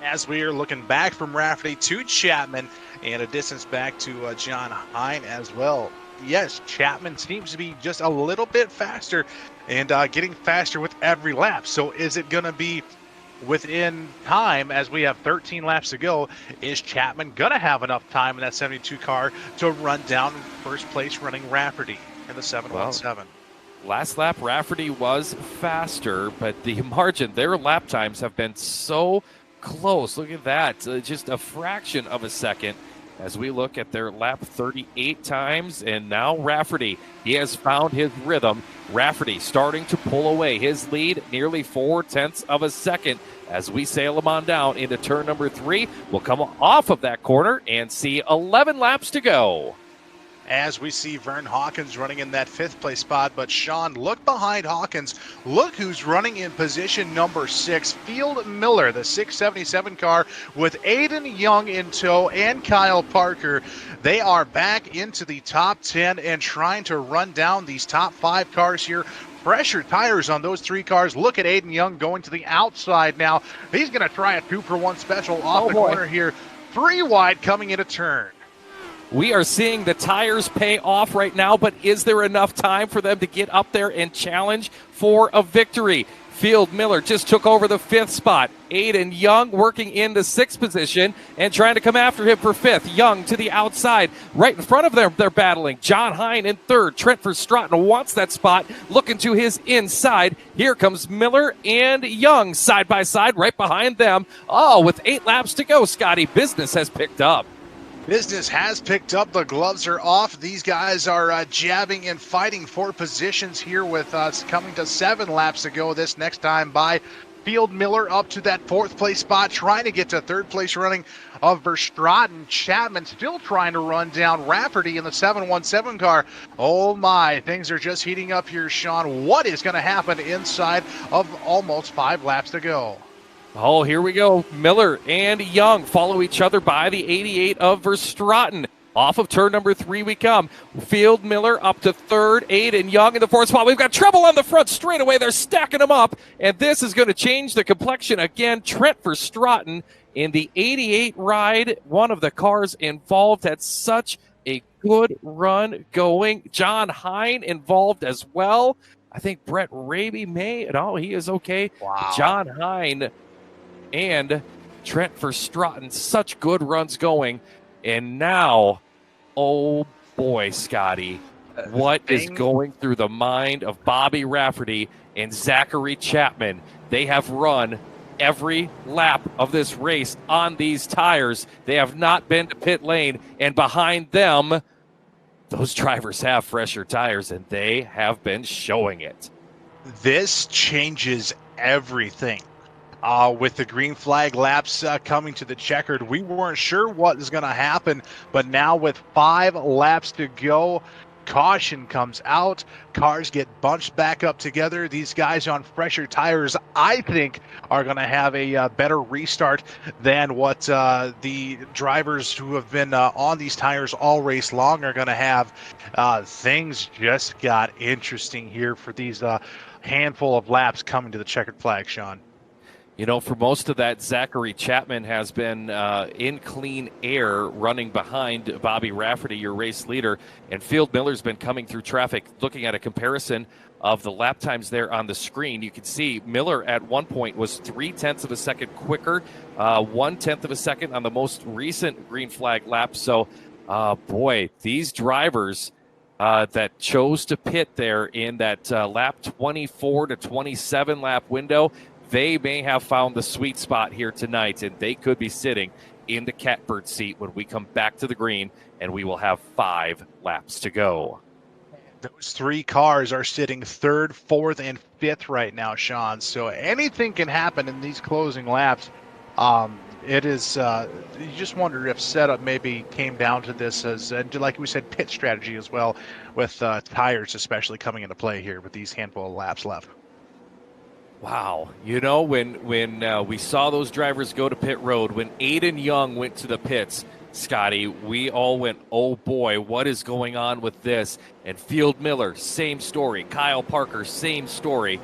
As we are looking back from Rafferty to Chapman and a distance back to John Hine as well. Yes, Chapman seems to be just a little bit faster and getting faster with every lap. So is it going to be within time, as we have 13 laps to go? Is Chapman going to have enough time in that 72 car to run down first place running Rafferty in the 717? Last lap, Rafferty was faster, but the margin, their lap times have been so close. Look at that. Just a fraction of a second as we look at their lap 38 times. And now Rafferty, he has found his rhythm. Rafferty starting to pull away his lead, nearly 0.4 of a second as we sail him on down into turn number 3. We'll come off of that corner and see 11 laps to go. As we see Vern Hawkins running in that 5th place spot. But Sean, look behind Hawkins. Look who's running in position number 6. Field Miller, the 677 car with Aiden Young in tow and Kyle Parker. They are back into the top 10 and trying to run down these top 5 cars here. Pressure tires on those 3 cars. Look at Aiden Young going to the outside now. He's going to try a 2-for-1 special off the corner here. 3 wide coming into turn. We are seeing the tires pay off right now, but is there enough time for them to get up there and challenge for a victory? Field Miller just took over the 5th spot. Aiden Young working in the 6th position and trying to come after him for 5th. Young to the outside. Right in front of them, they're battling. John Hine in 3rd. Trent Verstraeten wants that spot, looking to his inside. Here comes Miller and Young side by side right behind them. Oh, with 8 laps to go, Scotty, business has picked up. Business has picked up. The gloves are off. These guys are jabbing and fighting for positions here with us coming to 7 laps to go this next time by. Field Miller up to that 4th place spot, trying to get to 3rd place running of Verstraeten. Chapman still trying to run down Rafferty in the 717 car. Oh my, things are just heating up here, Sean. What is going to happen inside of almost 5 laps to go? Oh, here we go. Miller and Young follow each other by the 88 of Verstraeten. Off of turn number 3 we come. Field Miller up to 3rd. Aiden Young in the 4th spot. We've got trouble on the front straightaway. They're stacking them up, and this is going to change the complexion again. Trent Verstraeten in the 88 ride. One of the cars involved had such a good run going. John Hine involved as well. I think Brett Raby he is okay. Wow. John Hine and Trent Verstraeten, such good runs going. And now, oh boy, Scotty, what is going through the mind of Bobby Rafferty and Zachary Chapman? They have run every lap of this race on these tires. They have not been to pit lane, and behind them, those drivers have fresher tires, and they have been showing it. This changes everything. With the green flag laps coming to the checkered, we weren't sure what was going to happen, but now with 5 laps to go, caution comes out. Cars get bunched back up together. These guys on fresher tires, I think, are going to have a better restart than what the drivers who have been on these tires all race long are going to have. Things just got interesting here for these handful of laps coming to the checkered flag, Sean. You know, for most of that, Zachary Chapman has been in clean air running behind Bobby Rafferty, your race leader, and Field Miller's been coming through traffic. Looking at a comparison of the lap times there on the screen, you can see Miller at one point was 0.3 of a second quicker, 0.1 of a second on the most recent green flag lap. So, boy, these drivers that chose to pit there in that lap 24 to 27 lap window, they may have found the sweet spot here tonight, and they could be sitting in the catbird seat when we come back to the green, and we will have 5 laps to go. Those 3 cars are sitting 3rd, 4th, and 5th right now, Sean. So anything can happen in these closing laps. It is, you just wonder if setup maybe came down to this as, like we said, pit strategy as well, with tires especially coming into play here with these handful of laps left. Wow. You know, when we saw those drivers go to pit road, when Aiden Young went to the pits, Scotty, we all went, oh boy, what is going on with this? And Field Miller, same story. Kyle Parker, same story.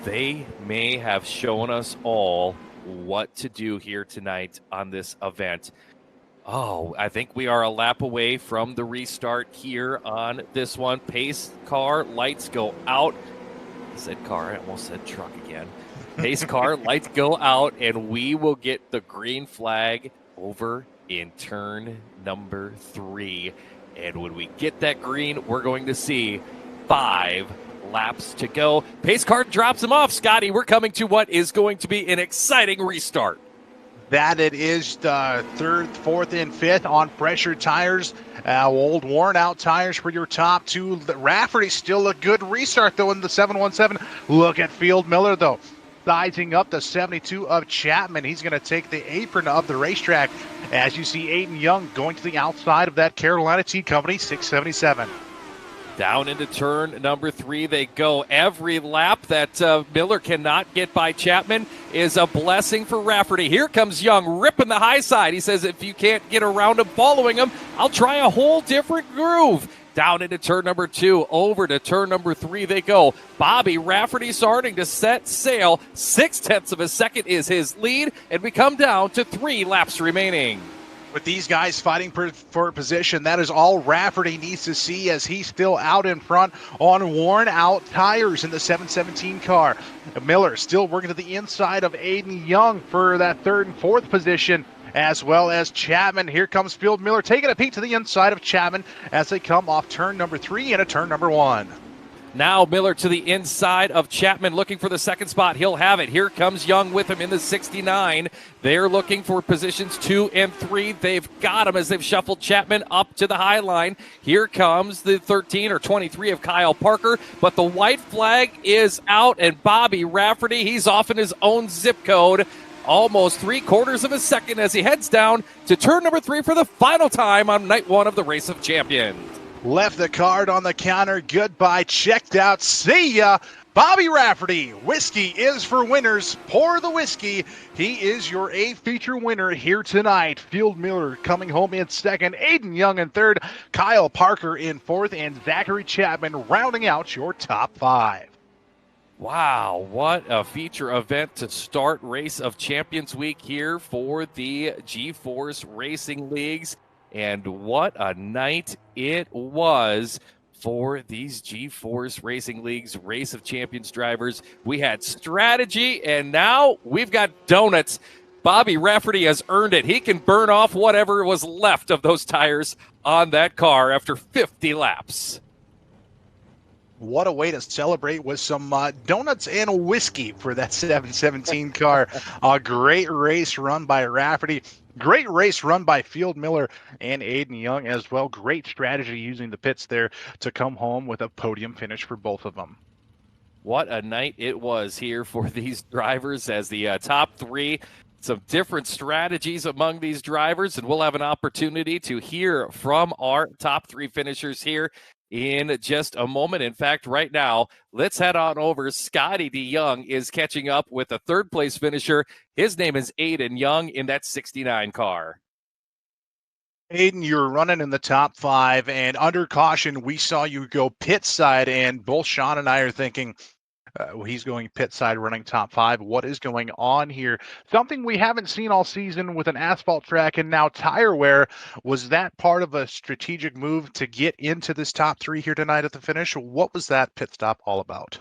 They may have shown us all what to do here tonight on this event. Oh, I think we are a lap away from the restart here on this one. Pace car, lights go out. I said car, I almost said truck again. Pace car, lights go out, and we will get the green flag over in turn number 3. And when we get that green, we're going to see 5 laps to go. Pace car drops him off, Scotty. We're coming to what is going to be an exciting restart. That it is the 3rd, 4th, and 5th on pressure tires. Old worn-out tires for your top 2. Rafferty still a good restart, though, in the 717. Look at Field Miller, though, sizing up the 72 of Chapman. He's going to take the apron of the racetrack as you see Aiden Young going to the outside of that Carolina Tea Company 677. Down into turn number 3 they go. Every lap that Miller cannot get by Chapman is a blessing for Rafferty. Here comes Young, ripping the high side. He says, if you can't get around him following him, I'll try a whole different groove. Down into turn number 2, over to turn number 3 they go. Bobby Rafferty starting to set sail. 0.6 of a second is his lead, and we come down to 3 laps remaining. With these guys fighting for position, that is all Rafferty needs to see as he's still out in front on worn-out tires in the 717 car. Miller still working to the inside of Aiden Young for that 3rd and 4th position, as well as Chapman. Here comes Field Miller taking a peek to the inside of Chapman as they come off turn number 3 into turn number 1. Now Miller to the inside of Chapman looking for the 2nd spot. He'll have it. Here comes Young with him in the 69. They're looking for positions 2 and 3. They've got him as they've shuffled Chapman up to the high line. Here comes the 13 or 23 of Kyle Parker, but the white flag is out, and Bobby Rafferty, he's off in his own zip code. Almost 0.75 of a second as he heads down to turn number 3 for the final time on night 1 of the Race of Champions. Left the card on the counter. Goodbye. Checked out. See ya. Bobby Rafferty. Whiskey is for winners. Pour the whiskey. He is your A feature winner here tonight. Field Miller coming home in 2nd. Aiden Young in 3rd. Kyle Parker in 4th. And Zachary Chapman rounding out your top 5. Wow, what a feature event to start Race of Champions Week here for the GeForce Racing Leagues. And what a night it was for these GeForce Racing Leagues Race of Champions drivers. We had strategy, and now we've got donuts. Bobby Rafferty has earned it. He can burn off whatever was left of those tires on that car after 50 laps. What a way to celebrate with some donuts and whiskey for that 717 car. A great race run by Rafferty. Great race run by Field Miller and Aiden Young as well. Great strategy using the pits there to come home with a podium finish for both of them. What a night it was here for these drivers as the top 3. Some different strategies among these drivers, and we'll have an opportunity to hear from our top 3 finishers here in just a moment. In fact, right now, let's head on over. Scotty DeYoung is catching up with a 3rd place finisher. His name is Aiden Young in that 69 car. Aiden, you're running in the top 5, and under caution, we saw you go pit side, and both Sean and I are thinking, He's going pit side running top 5. What is going on here? Something we haven't seen all season with an asphalt track and now tire wear. Was that part of a strategic move to get into this top 3 here tonight at the finish? What was that pit stop all about?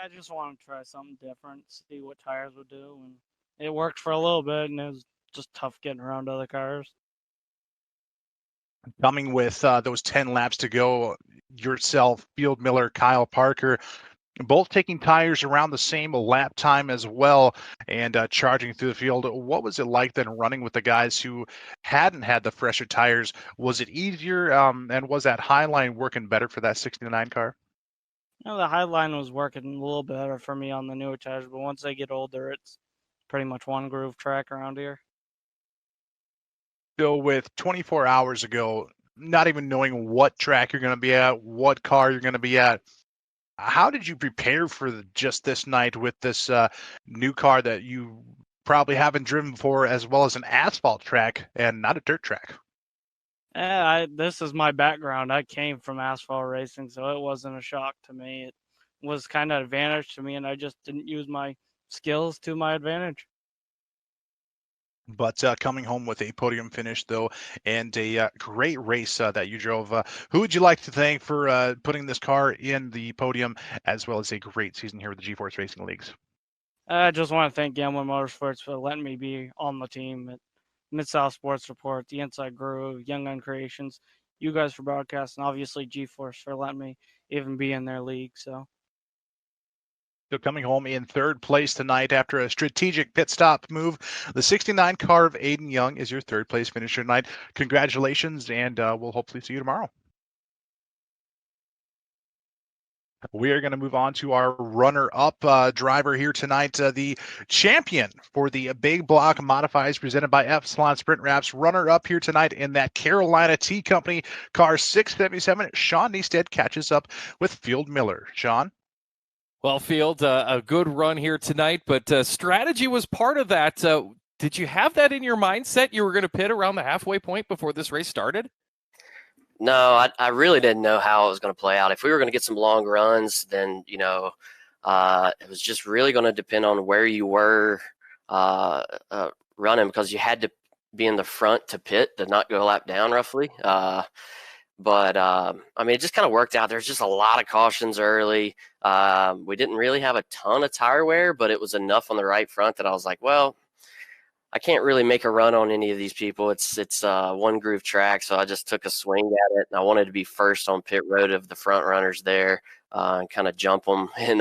I just wanted to try something different, see what tires would do, and it worked for a little bit, and it was just tough getting around other cars. Coming with those 10 laps to go, yourself, Field Miller, Kyle Parker, both taking tires around the same lap time as well and charging through the field. What was it like then running with the guys who hadn't had the fresher tires? Was it easier, and was that high line working better for that 69 car? The high line was working a little better for me on the newer tires, but once they get older, it's pretty much one groove track around here. So with 24 hours ago, not even knowing what track you're going to be at, what car you're going to be at, how did you prepare for just this night with this new car that you probably haven't driven before, as well as an asphalt track and not a dirt track? This is my background. I came from asphalt racing, so it wasn't a shock to me. It was kind of an advantage to me, and I just didn't use my skills to my advantage. But coming home with a podium finish, though, and a great race that you drove. Who would you like to thank for putting this car in the podium, as well as a great season here with the GForce Racing Leagues? I just want to thank Gambling Motorsports for letting me be on the team at Mid-South Sports Report, The Inside Groove, Young Gun Creations, you guys for broadcasting, obviously GForce for letting me even be in their league. So coming home in third place tonight after a strategic pit stop move, the 69 car of Aiden Young is your third place finisher tonight. Congratulations, and we'll hopefully see you tomorrow. We are going to move on to our runner-up driver here tonight, the champion for the Big Block Modifieds presented by Epsilon Sprint Wraps. Runner-up here tonight in that Carolina T Company car 677. Sean Neisted catches up with Field Miller. Sean? Well, Field, a good run here tonight, but strategy was part of that. Did you have that in your mindset? You were going to pit around the halfway point before this race started? No, I really didn't know how it was going to play out. If we were going to get some long runs, then, it was just really going to depend on where you were running, because you had to be in the front to pit to not go a lap down roughly. But it just kind of worked out. There's just a lot of cautions early. We didn't really have a ton of tire wear, but it was enough on the right front that I was like, well, I can't really make a run on any of these people. It's one groove track, so I just took a swing at it, and I wanted to be first on pit road of the front runners there and kind of jump them. And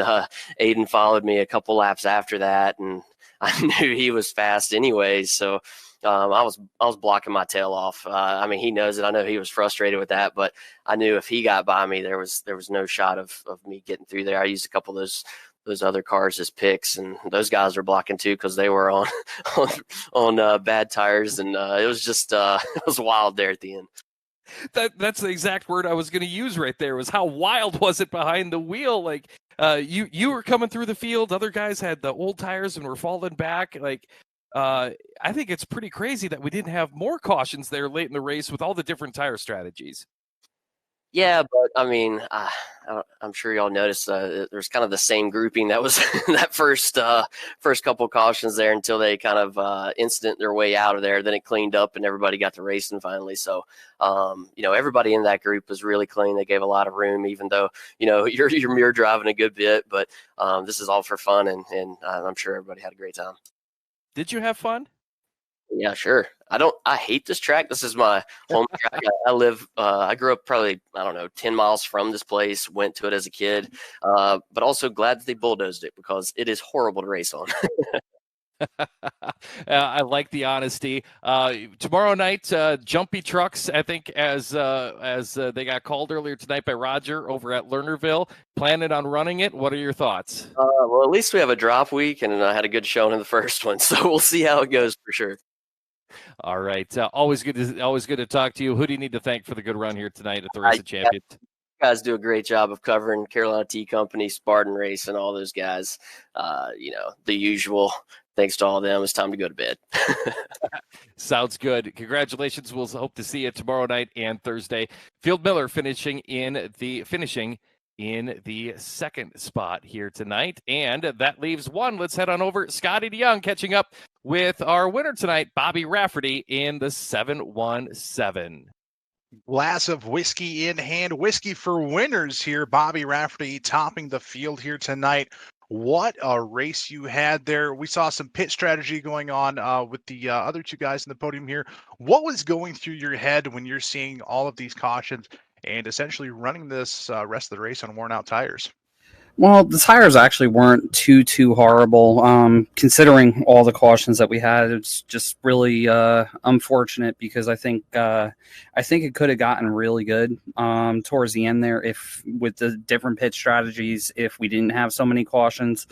Aiden followed me a couple laps after that, and I knew he was fast anyways, so I was blocking my tail off. He knows it. I know he was frustrated with that, but I knew if he got by me, there was no shot of me getting through there. I used a couple of those other cars as picks, and those guys were blocking too because they were on bad tires, and it was just it was wild there at the end. That's the exact word I was going to use right there. Was how wild was it behind the wheel? Like you were coming through the field, other guys had the old tires and were falling back. Like I think it's pretty crazy that we didn't have more cautions there late in the race with all the different tire strategies. Yeah, but I'm sure y'all noticed there's kind of the same grouping that was that first couple cautions there until they kind of incident their way out of there. Then it cleaned up and everybody got to racing finally. So, everybody in that group was really clean. They gave a lot of room, even though, you're mirror driving a good bit. But this is all for fun, and I'm sure everybody had a great time. Did you have fun? Yeah, sure. I hate this track. This is my home track. I grew up probably, 10 miles from this place, went to it as a kid, but also glad that they bulldozed it because it is horrible to race on. I like the honesty. Tomorrow night, Jumpy Trucks, I think, as they got called earlier tonight by Roger over at Lernerville, planning on running it. What are your thoughts? Well, at least we have a drop week, and I had a good showing in the first one, so we'll see how it goes for sure. All right. Always good to talk to you. Who do you need to thank for the good run here tonight at the Race of Champions? You guys do a great job of covering Carolina T Company, Spartan Race, and all those guys. The usual. Thanks to all of them. It's time to go to bed. Sounds good. Congratulations. We'll hope to see you tomorrow night and Thursday. Field Miller finishing in the second spot here tonight. And that leaves one. Let's head on over. Scotty DeYoung catching up with our winner tonight, Bobby Rafferty, in the 717. Glass of whiskey in hand, whiskey for winners here. Bobby Rafferty topping the field here tonight. What a race you had there. We saw some pit strategy going on with the other two guys in the podium here. What was going through your head when you're seeing all of these cautions and essentially running this rest of the race on worn out tires? Well, the tires actually weren't too horrible, considering all the cautions that we had. It's just really unfortunate because I think it could have gotten really good towards the end there if with the different pit strategies if we didn't have so many cautions.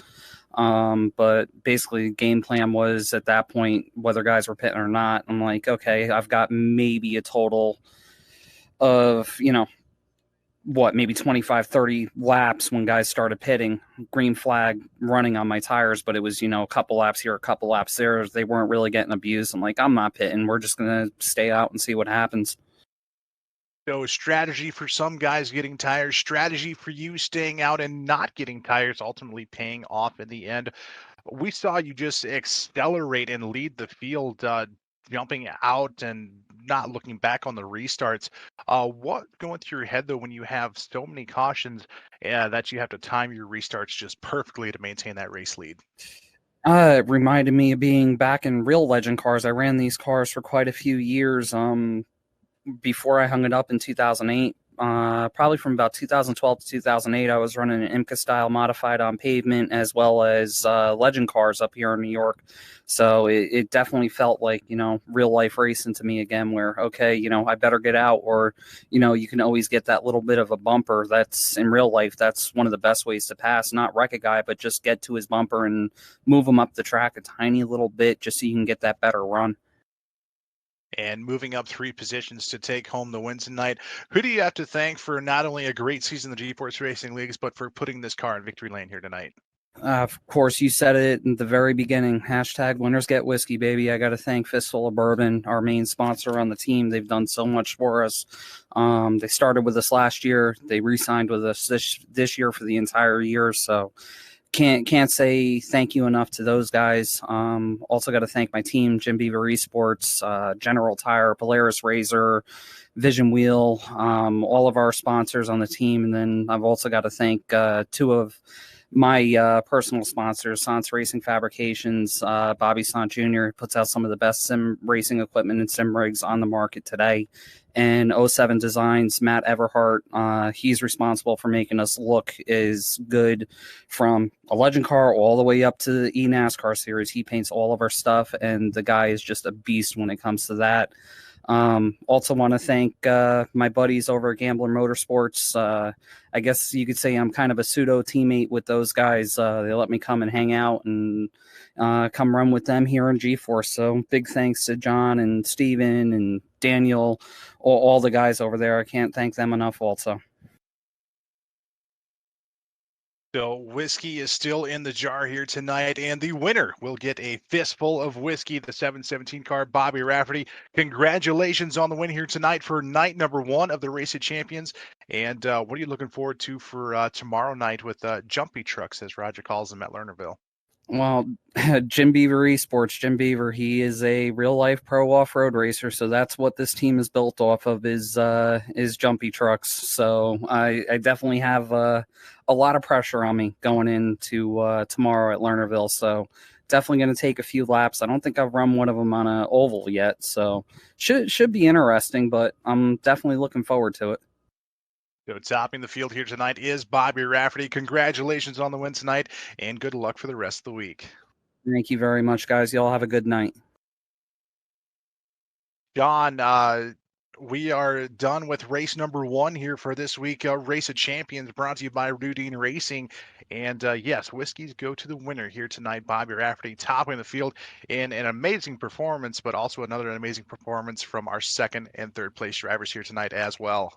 But basically, the game plan was at that point whether guys were pitting or not. I'm like, okay, I've got maybe a total of maybe 25, 30 laps when guys started pitting, green flag running on my tires, but it was, a couple laps here, a couple laps there. They weren't really getting abused. I'm like, I'm not pitting. We're just going to stay out and see what happens. So strategy for some guys getting tires, strategy for you staying out and not getting tires, ultimately paying off in the end. We saw you just accelerate and lead the field, jumping out and not looking back on the restarts. What going through your head though when you have so many cautions that you have to time your restarts just perfectly to maintain that race lead? It reminded me of being back in real legend cars. I ran these cars for quite a few years before I hung it up in 2008. Probably from about 2012 to 2008, I was running an IMCA style modified on pavement as well as legend cars up here in New York. So it definitely felt like, real life racing to me again where, okay, I better get out or, you can always get that little bit of a bumper. That's in real life. That's one of the best ways to pass, not wreck a guy, but just get to his bumper and move him up the track a tiny little bit just so you can get that better run. And moving up 3 positions to take home the win tonight. Who do you have to thank for not only a great season in the GForce Racing Leagues, but for putting this car in victory lane here tonight? Of course, you said it in the very beginning. Hashtag winners get whiskey, baby. I got to thank Fistful of Bourbon, our main sponsor on the team. They've done so much for us. They started with us last year. They re-signed with us this year for the entire year. So can't say thank you enough to those guys. Also got to thank my team, Jim Beaver Esports, General Tire, Polaris Razor, Vision Wheel, all of our sponsors on the team. And then I've also got to thank 2 of my personal sponsors, Sans Racing Fabrications, Bobby Sant Jr. puts out some of the best sim racing equipment and sim rigs on the market today. And 07 Designs, Matt Everhart, he's responsible for making us look as good from a legend car all the way up to the eNASCAR series. He paints all of our stuff, and the guy is just a beast when it comes to that. Also want to thank my buddies over at Gambler Motorsports. I guess you could say I'm kind of a pseudo teammate with those guys. They let me come and hang out and come run with them here in GeForce. So big thanks to John and Steven and Daniel, all the guys over there. I can't thank them enough also. So whiskey is still in the jar here tonight, and the winner will get a fistful of whiskey, the 717 car, Bobby Rafferty. Congratulations on the win here tonight for night number 1 of the Race of Champions. And what are you looking forward to for tomorrow night with Jumpy Trucks, as Roger calls them at Lernerville? Well, Jim Beaver Esports, Jim Beaver, he is a real-life pro off-road racer, so that's what this team is built off of is Jumpy Trucks. So I definitely have a lot of pressure on me going into tomorrow at Lernerville, so definitely going to take a few laps. I don't think I've run one of them on an oval yet, so should be interesting, but I'm definitely looking forward to it. So topping the field here tonight is Bobby Rafferty. Congratulations on the win tonight, and good luck for the rest of the week. Thank you very much, guys. Y'all have a good night. John, we are done with race number 1 here for this week. Race of Champions brought to you by Rudine Racing. And yes, whiskeys go to the winner here tonight. Bobby Rafferty topping the field in an amazing performance, but also another amazing performance from our 2nd and 3rd place drivers here tonight as well.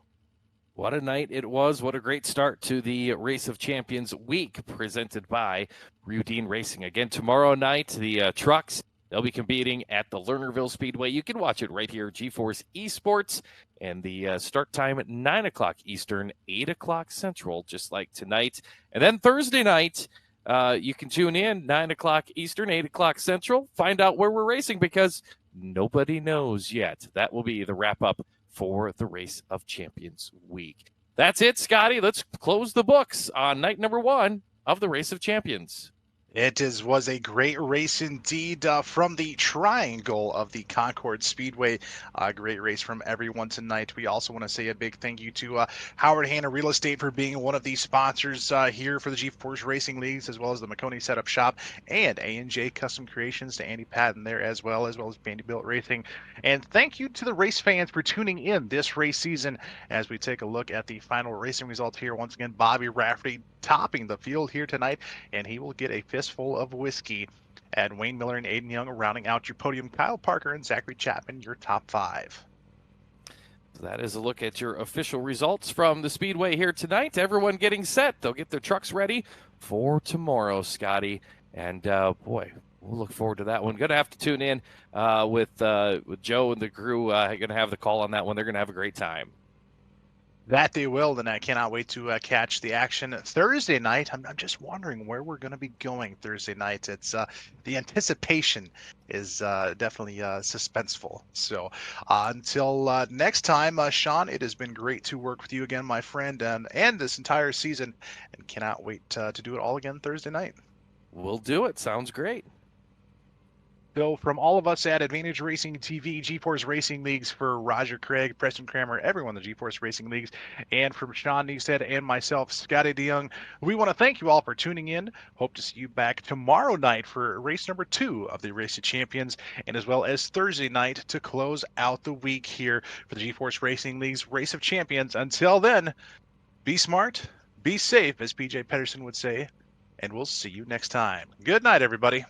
What a night it was. What a great start to the Race of Champions week presented by Rudine Racing. Again, tomorrow night, the trucks They'll be competing at the Lernerville Speedway. You can watch it right here, GeForce Esports, and the start time at 9 o'clock Eastern, 8 o'clock Central, just like tonight. And then Thursday night, you can tune in, 9 o'clock Eastern, 8 o'clock Central, find out where we're racing because nobody knows yet. That will be the wrap-up for the Race of Champions week. That's it, Scotty. Let's close the books on night number 1 of the Race of Champions. It was a great race indeed from the triangle of the Concord Speedway. A great race from everyone tonight. We also want to say a big thank you to Howard Hanna Real Estate for being one of the sponsors here for the GeForce Racing Leagues, as well as the McConey Setup Shop and A&J Custom Creations to Andy Patton there as well as Vanderbilt Racing. And thank you to the race fans for tuning in this race season as we take a look at the final racing results here. Once again, Bobby Rafferty topping the field here tonight, and he will get a fistful of whiskey. And Wayne Miller and Aiden Young rounding out your podium. Kyle Parker and Zachary Chapman, your top 5. That is a look at your official results from the Speedway here tonight. Everyone getting set. They'll get their trucks ready for tomorrow, Scotty. And boy, we'll look forward to that one. Going to have to tune in with Joe and the crew. Going to have the call on that one. They're going to have a great time. That they will, and I cannot wait to catch the action Thursday night. I'm just wondering where we're going to be going Thursday night. It's the anticipation is definitely suspenseful. So until next time, Sean, it has been great to work with you again, my friend, and this entire season, and cannot wait to do it all again Thursday night. We'll do it. Sounds great. So from all of us at Advantage Racing TV, GeForce Racing Leagues, for Roger Craig, Preston Kramer, everyone in the GeForce Racing Leagues, and from Sean Neested and myself, Scotty DeYoung, we want to thank you all for tuning in. Hope to see you back tomorrow night for race number 2 of the Race of Champions, and as well as Thursday night to close out the week here for the GeForce Racing Leagues Race of Champions. Until then, be smart, be safe, as PJ Pedersen would say, and we'll see you next time. Good night, everybody.